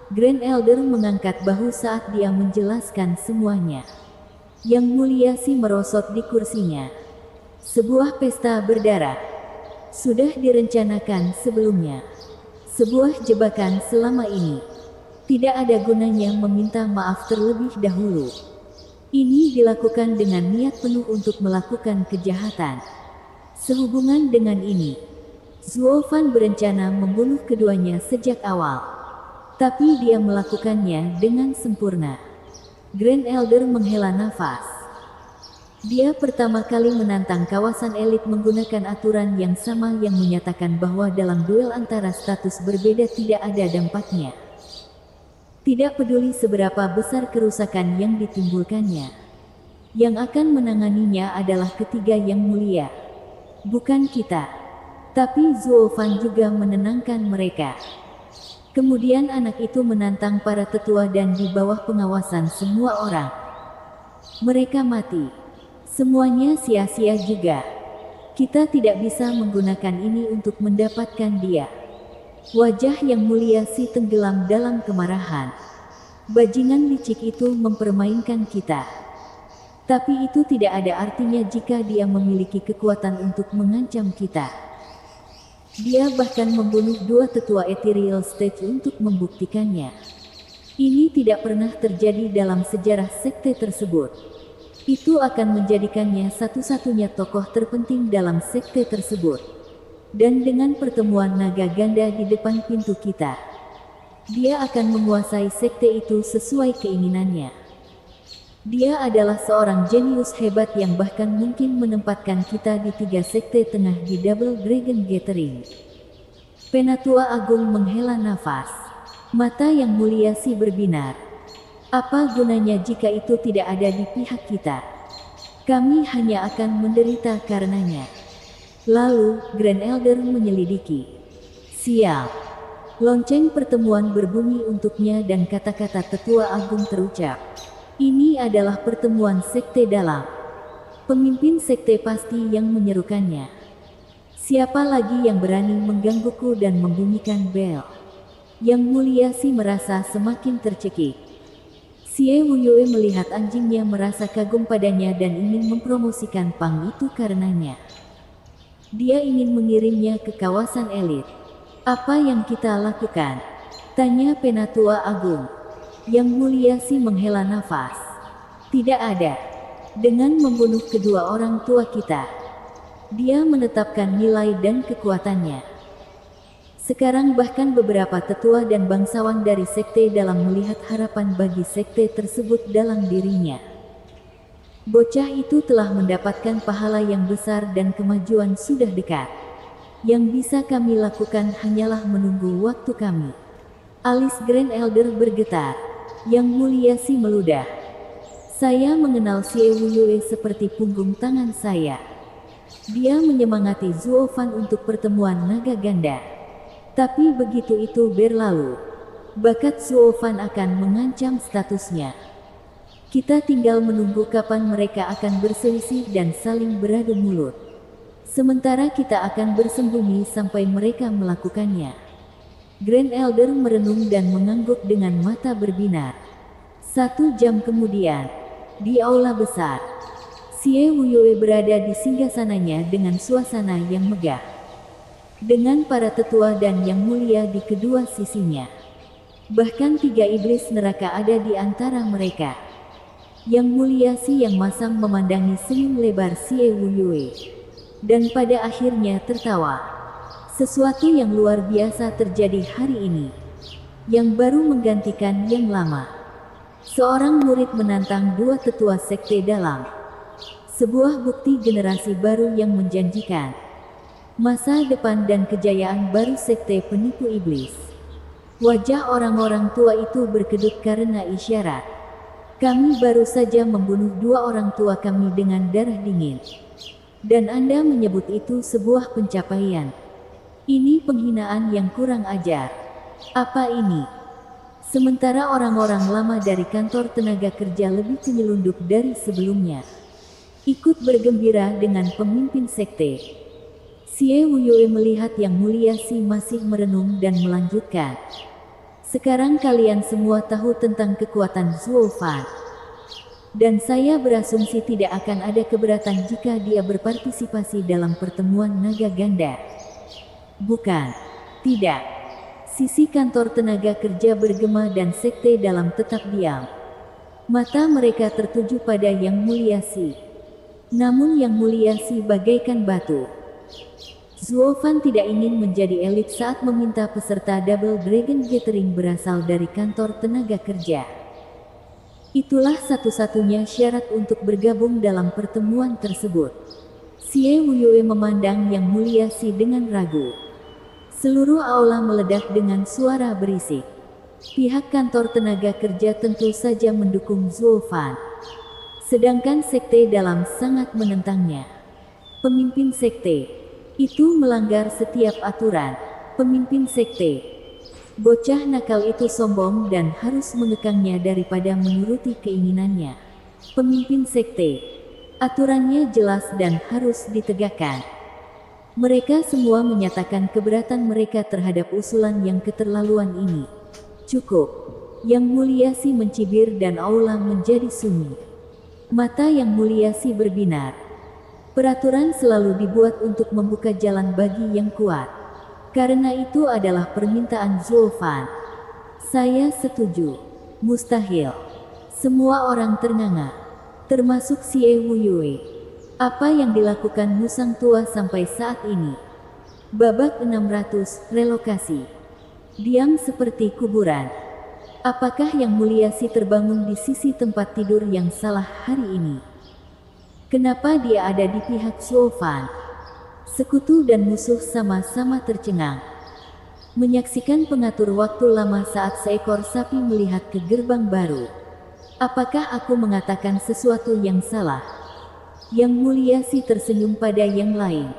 Grand Elder mengangkat bahu saat dia menjelaskan semuanya. Yang mulia Si merosot di kursinya. Sebuah pesta berdarah. Sudah direncanakan sebelumnya. Sebuah jebakan selama ini. Tidak ada gunanya meminta maaf terlebih dahulu. Ini dilakukan dengan niat penuh untuk melakukan kejahatan. Sehubungan dengan ini, Zuo Fan berencana membunuh keduanya sejak awal. Tapi dia melakukannya dengan sempurna. Grand Elder menghela nafas. Dia pertama kali menantang kawasan elit menggunakan aturan yang sama yang menyatakan bahwa dalam duel antara status berbeda tidak ada dampaknya. Tidak peduli seberapa besar kerusakan yang ditimbulkannya. Yang akan menanganinya adalah ketiga yang mulia. Bukan kita. Tapi Zuo Fan juga menenangkan mereka. Kemudian anak itu menantang para tetua dan di bawah pengawasan semua orang. Mereka mati. Semuanya sia-sia juga. Kita tidak bisa menggunakan ini untuk mendapatkan dia. Wajah yang mulia si tenggelam dalam kemarahan. Bajingan licik itu mempermainkan kita. Tapi itu tidak ada artinya jika dia memiliki kekuatan untuk mengancam kita. Dia bahkan membunuh dua tetua Ethereal Stage untuk membuktikannya. Ini tidak pernah terjadi dalam sejarah sekte tersebut. Itu akan menjadikannya satu-satunya tokoh terpenting dalam sekte tersebut. Dan dengan pertemuan naga ganda di depan pintu kita, dia akan menguasai sekte itu sesuai keinginannya. Dia adalah seorang jenius hebat yang bahkan mungkin menempatkan kita di 3 sekte tengah di Double Dragon Gathering. Penatua Agung menghela nafas. Mata yang mulia si berbinar. Apa gunanya jika itu tidak ada di pihak kita? Kami hanya akan menderita karenanya. Lalu, Grand Elder menyelidiki. Sial. Lonceng pertemuan berbunyi untuknya dan kata-kata tetua agung terucap. Ini adalah pertemuan sekte dalam. Pemimpin sekte pasti yang menyerukannya. Siapa lagi yang berani menggangguku dan membunyikan bel? Yang mulia si merasa semakin tercekik. Xie Wuyue melihat anjingnya merasa kagum padanya dan ingin mempromosikan Pang itu karenanya. Dia ingin mengirimnya ke kawasan elit. Apa yang kita lakukan? Tanya Penatua Agung. Yang mulia si menghela nafas. Tidak ada. Dengan membunuh kedua orang tua kita, dia menetapkan nilai dan kekuatannya. Sekarang bahkan beberapa tetua dan bangsawan dari sekte dalam melihat harapan bagi sekte tersebut dalam dirinya. Bocah itu telah mendapatkan pahala yang besar dan kemajuan sudah dekat. Yang bisa kami lakukan hanyalah menunggu waktu kami. Alis Grand Elder bergetar. Yang mulia si meludah. Saya mengenal Xie Wuyue seperti punggung tangan saya. Dia menyemangati Zuo Fan untuk pertemuan naga ganda. Tapi begitu itu berlalu, bakat Zuo Fan akan mengancam statusnya. Kita tinggal menunggu kapan mereka akan berselisih dan saling beradu mulut. Sementara kita akan bersembunyi sampai mereka melakukannya. Grand Elder merenung dan mengangguk dengan mata berbinar. 1 jam kemudian, di aula besar, Xie Wuyue berada di singgasananya dengan suasana yang megah. Dengan para tetua dan yang mulia di kedua sisinya. Bahkan 3 iblis neraka ada di antara mereka. Yang mulia si yang masam memandangi senyum lebar Xie Wuyue. Dan pada akhirnya tertawa. Sesuatu yang luar biasa terjadi hari ini. Yang baru menggantikan yang lama. Seorang murid menantang 2 tetua sekte dalam. Sebuah bukti generasi baru yang menjanjikan. Masa depan dan kejayaan baru sekte penipu iblis. Wajah orang-orang tua itu berkedut karena isyarat. Kami baru saja membunuh 2 orang tua kami dengan darah dingin. Dan Anda menyebut itu sebuah pencapaian. Ini penghinaan yang kurang ajar. Apa ini? Sementara orang-orang lama dari kantor tenaga kerja lebih penyelundup dari sebelumnya. Ikut bergembira dengan pemimpin sekte. Xie Wuyue melihat yang mulia si masih merenung dan melanjutkan. Sekarang kalian semua tahu tentang kekuatan Zuo Fan. Dan saya berasumsi tidak akan ada keberatan jika dia berpartisipasi dalam pertemuan naga ganda. Bukan. Tidak. Sisi kantor tenaga kerja bergema dan sekte dalam tetap diam. Mata mereka tertuju pada Yang Mulia Si. Namun Yang Mulia Si bagaikan batu. Zuo Fan tidak ingin menjadi elit saat meminta peserta Double Dragon Gathering berasal dari kantor tenaga kerja. Itulah satu-satunya syarat untuk bergabung dalam pertemuan tersebut. Xie Wuyue memandang Yang Mulia Si dengan ragu. Seluruh aula meledak dengan suara berisik. Pihak kantor tenaga kerja tentu saja mendukung Zuo Fan. Sedangkan sekte dalam sangat menentangnya. Pemimpin sekte itu melanggar setiap aturan. Pemimpin sekte. Bocah nakal itu sombong dan harus mengekangnya daripada menuruti keinginannya. Pemimpin sekte. Aturannya jelas dan harus ditegakkan. Mereka semua menyatakan keberatan mereka terhadap usulan yang keterlaluan ini. Cukup. Yang Mulia Si mencibir dan aula menjadi sunyi. Mata Yang Mulia Si berbinar. Peraturan selalu dibuat untuk membuka jalan bagi yang kuat. Karena itu adalah permintaan Zuo Fan. Saya setuju. Mustahil. Semua orang ternganga. Termasuk Xie Wuyue. Apa yang dilakukan Musang Tua sampai saat ini? Babak 600, relokasi. Diam seperti kuburan. Apakah Yang Mulia Si terbangun di sisi tempat tidur yang salah hari ini? Kenapa dia ada di pihak Zuo Fan? Sekutu dan musuh sama-sama tercengang. Menyaksikan pengatur waktu lama saat seekor sapi melihat ke gerbang baru. Apakah aku mengatakan sesuatu yang salah? Yang Mulia Si tersenyum pada yang lain.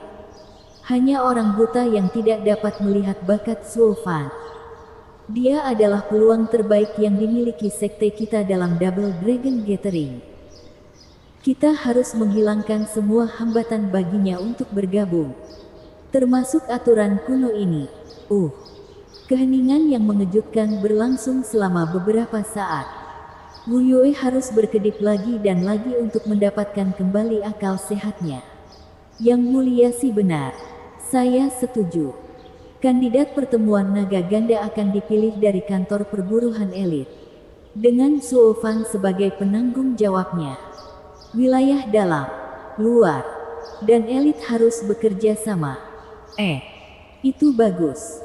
Hanya orang buta yang tidak dapat melihat bakat Zuo Fan. Dia adalah peluang terbaik yang dimiliki sekte kita dalam Double Dragon Gathering. Kita harus menghilangkan semua hambatan baginya untuk bergabung. Termasuk aturan kuno ini. Keheningan yang mengejutkan berlangsung selama beberapa saat. Wuyue harus berkedip lagi dan lagi untuk mendapatkan kembali akal sehatnya. Yang Mulia Si benar. Saya setuju. Kandidat pertemuan naga ganda akan dipilih dari kantor perburuhan elit. Dengan Zuo Fan sebagai penanggung jawabnya. Wilayah dalam, luar, dan elit harus bekerja sama. Itu bagus.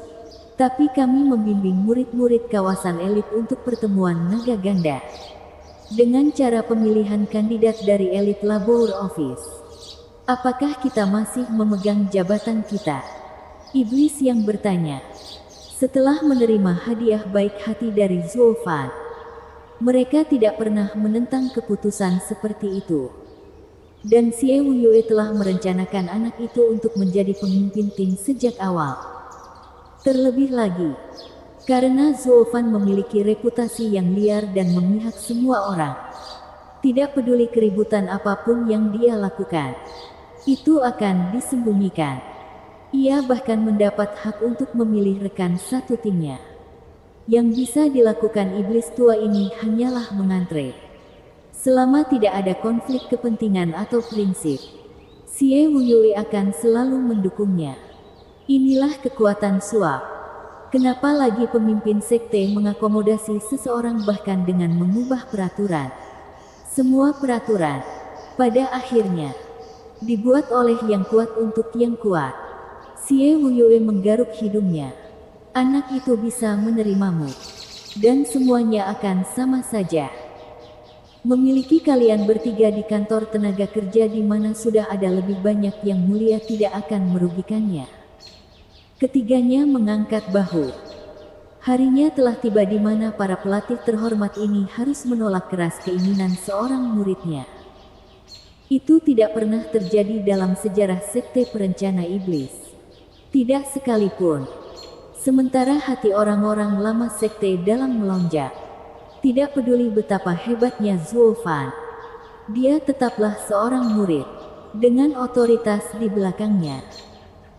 Tapi kami membimbing murid-murid kawasan elit untuk pertemuan naga ganda. Dengan cara pemilihan kandidat dari elit Labor Office. Apakah kita masih memegang jabatan kita? Iblis yang bertanya. Setelah menerima hadiah baik hati dari Zuo Fan. Mereka tidak pernah menentang keputusan seperti itu. Dan Xie Wuyue telah merencanakan anak itu untuk menjadi pemimpin tim sejak awal. Terlebih lagi, karena Zuo Fan memiliki reputasi yang liar dan memihak semua orang. Tidak peduli keributan apapun yang dia lakukan. Itu akan disembunyikan. Ia bahkan mendapat hak untuk memilih rekan satu timnya. Yang bisa dilakukan iblis tua ini hanyalah mengantre. Selama tidak ada konflik kepentingan atau prinsip, Xie Wuyue akan selalu mendukungnya. Inilah kekuatan suap. Kenapa lagi pemimpin sekte mengakomodasi seseorang bahkan dengan mengubah peraturan? Semua peraturan, pada akhirnya, dibuat oleh yang kuat untuk yang kuat. Xie Wuyue menggaruk hidungnya. Anak itu bisa menerimamu. Dan semuanya akan sama saja. Memiliki kalian bertiga di kantor tenaga kerja di mana sudah ada lebih banyak yang mulia tidak akan merugikannya. Ketiganya mengangkat bahu. Harinya telah tiba di mana para pelatih terhormat ini harus menolak keras keinginan seorang muridnya. Itu tidak pernah terjadi dalam sejarah sekte perencana iblis. Tidak sekalipun. Sementara hati orang-orang lama sekte dalam melonjak. Tidak peduli betapa hebatnya Zuo Fan. Dia tetaplah seorang murid. Dengan otoritas di belakangnya.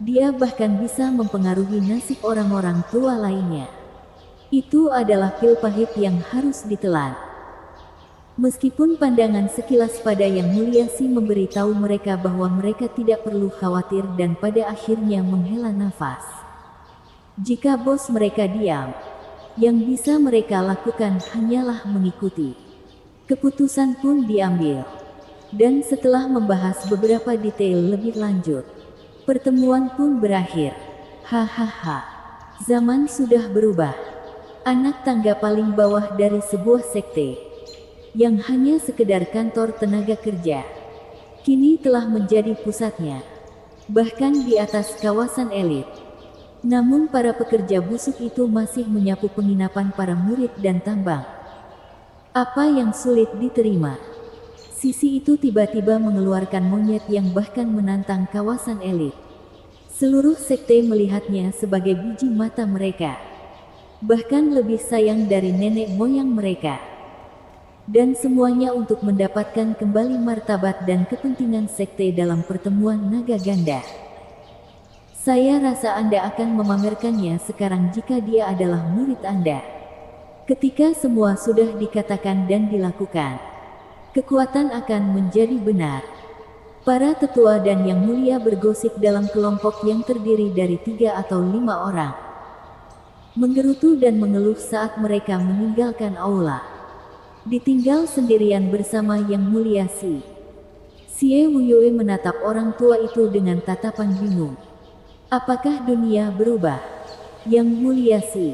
Dia bahkan bisa mempengaruhi nasib orang-orang tua lainnya. Itu adalah pil pahit yang harus ditelan. Meskipun pandangan sekilas pada Yang Mulia Si memberitahu mereka bahwa mereka tidak perlu khawatir dan pada akhirnya menghela nafas. Jika bos mereka diam, yang bisa mereka lakukan hanyalah mengikuti. Keputusan pun diambil. Dan setelah membahas beberapa detail lebih lanjut, pertemuan pun berakhir. Hahaha. Zaman sudah berubah. Anak tangga paling bawah dari sebuah sekte, yang hanya sekedar kantor tenaga kerja, kini telah menjadi pusatnya. Bahkan di atas kawasan elit. Namun para pekerja busuk itu masih menyapu penginapan para murid dan tambang. Apa yang sulit diterima? Sisi itu tiba-tiba mengeluarkan monyet yang bahkan menantang kawasan elit. Seluruh sekte melihatnya sebagai biji mata mereka. Bahkan lebih sayang dari nenek moyang mereka. Dan semuanya untuk mendapatkan kembali martabat dan kepentingan sekte dalam pertemuan naga ganda. Saya rasa Anda akan memamerkannya sekarang jika dia adalah murid Anda. Ketika semua sudah dikatakan dan dilakukan, kekuatan akan menjadi benar. Para tetua dan yang mulia bergosip dalam kelompok yang terdiri dari 3 atau 5 orang. Menggerutu dan mengeluh saat mereka meninggalkan aula. Ditinggal sendirian bersama Yang Mulia Si. Xie Wuyue menatap orang tua itu dengan tatapan bingung. Apakah dunia berubah? Yang Mulia Si,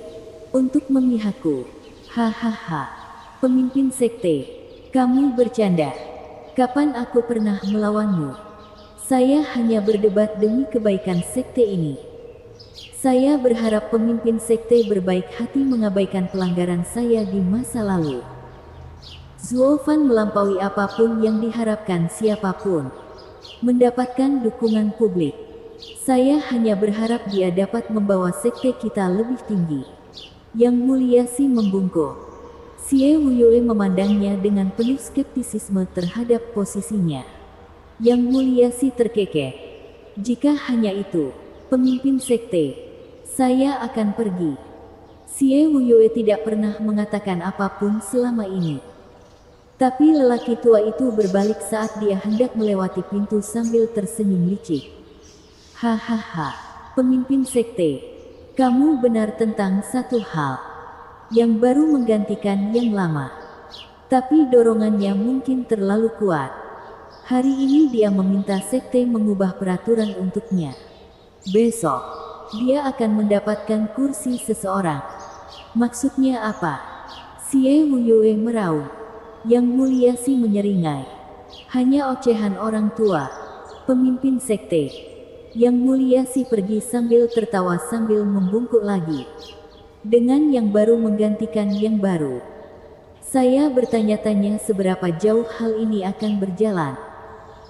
untuk memihakku. Hahaha. Pemimpin sekte, kamu bercanda. Kapan aku pernah melawanmu? Saya hanya berdebat demi kebaikan sekte ini. Saya berharap pemimpin sekte berbaik hati mengabaikan pelanggaran saya di masa lalu. Zuo Fan melampaui apapun yang diharapkan siapapun. Mendapatkan dukungan publik. Saya hanya berharap dia dapat membawa sekte kita lebih tinggi. Yang Mulia Si membungkuk. Xie Wuyue memandangnya dengan penuh skeptisisme terhadap posisinya. Yang Mulia Si terkekeh. Jika hanya itu, pemimpin sekte, saya akan pergi. Xie Wuyue tidak pernah mengatakan apapun selama ini. Tapi lelaki tua itu berbalik saat dia hendak melewati pintu sambil tersenyum licik. Hahaha, pemimpin sekte, kamu benar tentang satu hal. Yang baru menggantikan yang lama. Tapi dorongannya mungkin terlalu kuat. Hari ini dia meminta sekte mengubah peraturan untuknya. Besok, dia akan mendapatkan kursi seseorang. Maksudnya apa? Xie Wuyue meraung. Yang Mulia Si menyeringai. Hanya ocehan orang tua. Pemimpin sekte. Yang Mulia Si pergi sambil tertawa sambil membungkuk lagi. Dengan yang baru menggantikan yang baru. Saya bertanya-tanya seberapa jauh hal ini akan berjalan.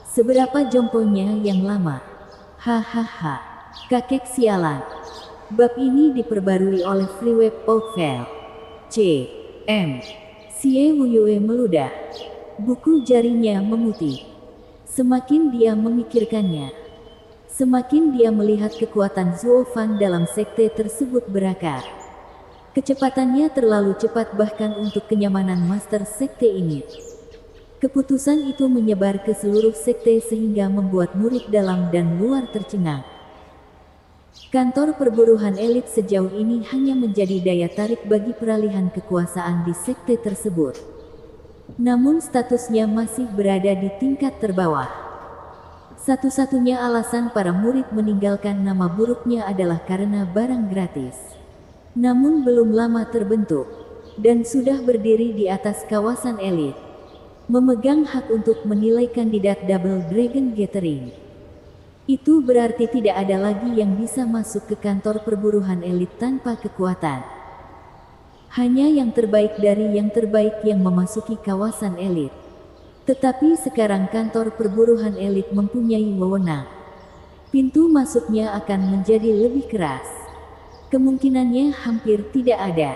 Seberapa jomponya yang lama. Hahaha. Kakek sialan. Bab ini diperbarui oleh Freeweb Oakville. C. M. Xie Wuyue meludah. Buku jarinya memutih. Semakin dia memikirkannya, semakin dia melihat kekuatan Zuo Fan dalam sekte tersebut berakar. Kecepatannya terlalu cepat bahkan untuk kenyamanan master sekte ini. Keputusan itu menyebar ke seluruh sekte sehingga membuat murid dalam dan luar tercengang. Kantor perburuhan elit sejauh ini hanya menjadi daya tarik bagi peralihan kekuasaan di sekte tersebut. Namun statusnya masih berada di tingkat terbawah. Satu-satunya alasan para murid meninggalkan nama buruknya adalah karena barang gratis. Namun belum lama terbentuk, dan sudah berdiri di atas kawasan elit. Memegang hak untuk menilai kandidat Double Dragon Gathering. Itu berarti tidak ada lagi yang bisa masuk ke kantor perburuhan elit tanpa kekuatan. Hanya yang terbaik dari yang terbaik yang memasuki kawasan elit. Tetapi sekarang kantor perburuhan elit mempunyai wewenang. Pintu masuknya akan menjadi lebih keras. Kemungkinannya hampir tidak ada.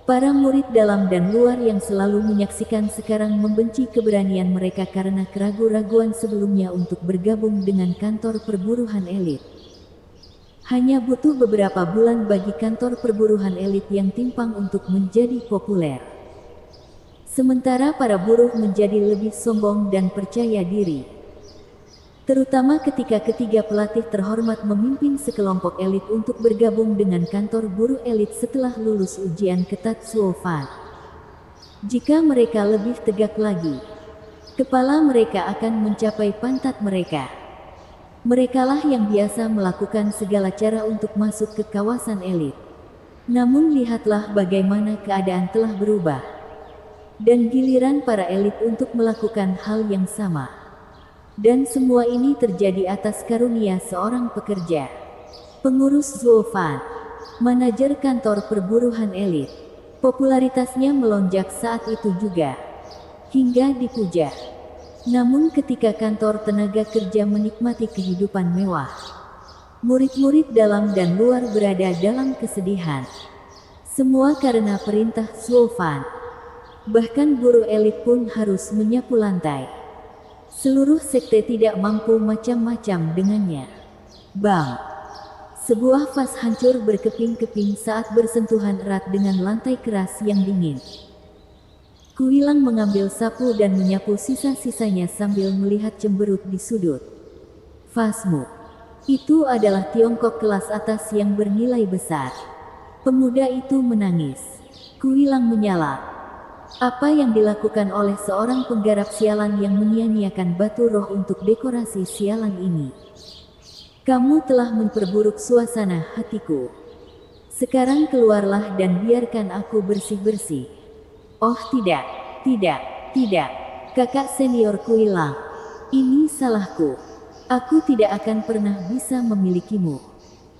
Para murid dalam dan luar yang selalu menyaksikan sekarang membenci keberanian mereka karena keraguan-raguan sebelumnya untuk bergabung dengan kantor perburuhan elit. Hanya butuh beberapa bulan bagi kantor perburuhan elit yang timpang untuk menjadi populer. Sementara para buruh menjadi lebih sombong dan percaya diri. Terutama ketika ketiga pelatih terhormat memimpin sekelompok elit untuk bergabung dengan kantor buruh elit setelah lulus ujian ketat Suofan. Jika mereka lebih tegak lagi, kepala mereka akan mencapai pantat mereka. Merekalah yang biasa melakukan segala cara untuk masuk ke kawasan elit. Namun lihatlah bagaimana keadaan telah berubah. Dan giliran para elit untuk melakukan hal yang sama. Dan semua ini terjadi atas karunia seorang pekerja. Pengurus Zuofan, manajer kantor perburuhan elit. Popularitasnya melonjak saat itu juga. Hingga dipuja. Namun ketika kantor tenaga kerja menikmati kehidupan mewah, murid-murid dalam dan luar berada dalam kesedihan. Semua karena perintah Zuofan. Bahkan buruh elit pun harus menyapu lantai. Seluruh sekte tidak mampu macam-macam dengannya. Bang! Sebuah vas hancur berkeping-keping saat bersentuhan erat dengan lantai keras yang dingin. Kuilang mengambil sapu dan menyapu sisa-sisanya sambil melihat cemberut di sudut. Vasmu. Itu adalah Tiongkok kelas atas yang bernilai besar. Pemuda itu menangis. Kuilang menyala. Apa yang dilakukan oleh seorang penggarap sialan yang menyia-nyiakan batu roh untuk dekorasi sialan ini? Kamu telah memperburuk suasana hatiku. Sekarang keluarlah dan biarkan aku bersih-bersih. Oh tidak, tidak, tidak. Kakak senior Kuilang. Ini salahku. Aku tidak akan pernah bisa memilikimu.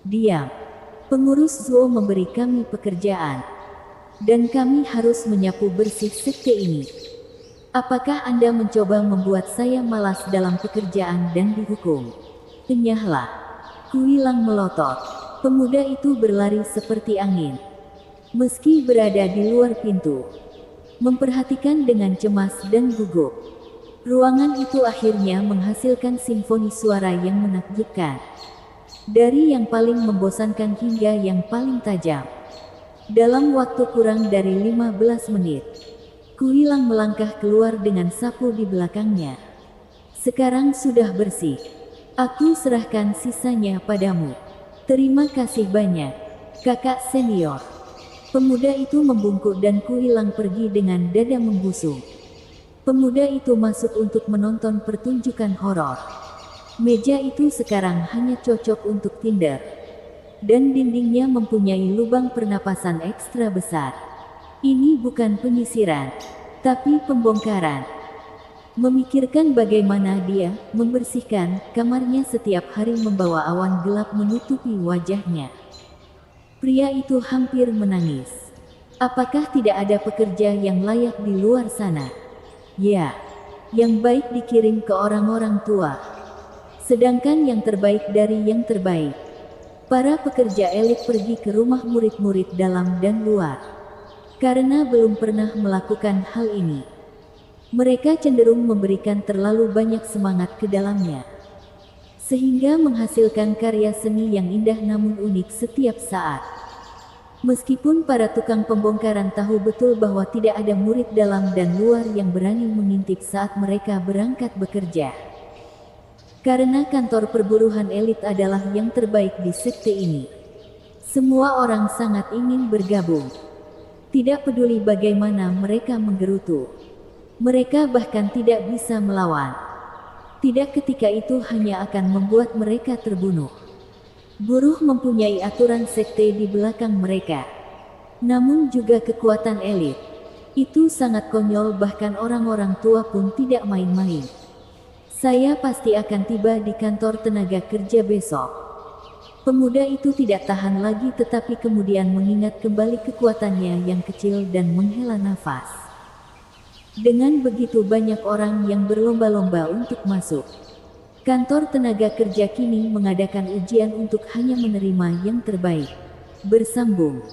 Diam. Pengurus Zuo memberi kami pekerjaan. Dan kami harus menyapu bersih sekte ini. Apakah Anda mencoba membuat saya malas dalam pekerjaan dan dihukum? Enyahlah. Kuilang melotot. Pemuda itu berlari seperti angin. Meski berada di luar pintu, memperhatikan dengan cemas dan gugup. Ruangan itu akhirnya menghasilkan simfoni suara yang menakjubkan. Dari yang paling membosankan hingga yang paling tajam. Dalam waktu kurang dari 15 menit, Kuilang melangkah keluar dengan sapu di belakangnya. Sekarang sudah bersih. Aku serahkan sisanya padamu. Terima kasih banyak, kakak senior. Pemuda itu membungkuk dan Kuilang pergi dengan dada membusung. Pemuda itu masuk untuk menonton pertunjukan horor. Meja itu sekarang hanya cocok untuk Tinder. Dan dindingnya mempunyai lubang pernapasan ekstra besar. Ini bukan penyisiran, tapi pembongkaran. Memikirkan bagaimana dia membersihkan kamarnya setiap hari membawa awan gelap menutupi wajahnya. Pria itu hampir menangis. Apakah tidak ada pekerja yang layak di luar sana? Ya, yang baik dikirim ke orang-orang tua. Sedangkan yang terbaik dari yang terbaik. Para pekerja elit pergi ke rumah murid-murid dalam dan luar. Karena belum pernah melakukan hal ini. Mereka cenderung memberikan terlalu banyak semangat ke dalamnya. Sehingga menghasilkan karya seni yang indah namun unik setiap saat. Meskipun para tukang pembongkaran tahu betul bahwa tidak ada murid dalam dan luar yang berani mengintip saat mereka berangkat bekerja. Karena kantor perburuhan elit adalah yang terbaik di sekte ini. Semua orang sangat ingin bergabung. Tidak peduli bagaimana mereka menggerutu. Mereka bahkan tidak bisa melawan. Tidak ketika itu hanya akan membuat mereka terbunuh. Buruh mempunyai aturan sekte di belakang mereka. Namun juga kekuatan elit. Itu sangat konyol bahkan orang-orang tua pun tidak main-main. Saya pasti akan tiba di kantor tenaga kerja besok. Pemuda itu tidak tahan lagi tetapi kemudian mengingat kembali kekuatannya yang kecil dan menghela nafas. Dengan begitu banyak orang yang berlomba-lomba untuk masuk. Kantor tenaga kerja kini mengadakan ujian untuk hanya menerima yang terbaik. Bersambung.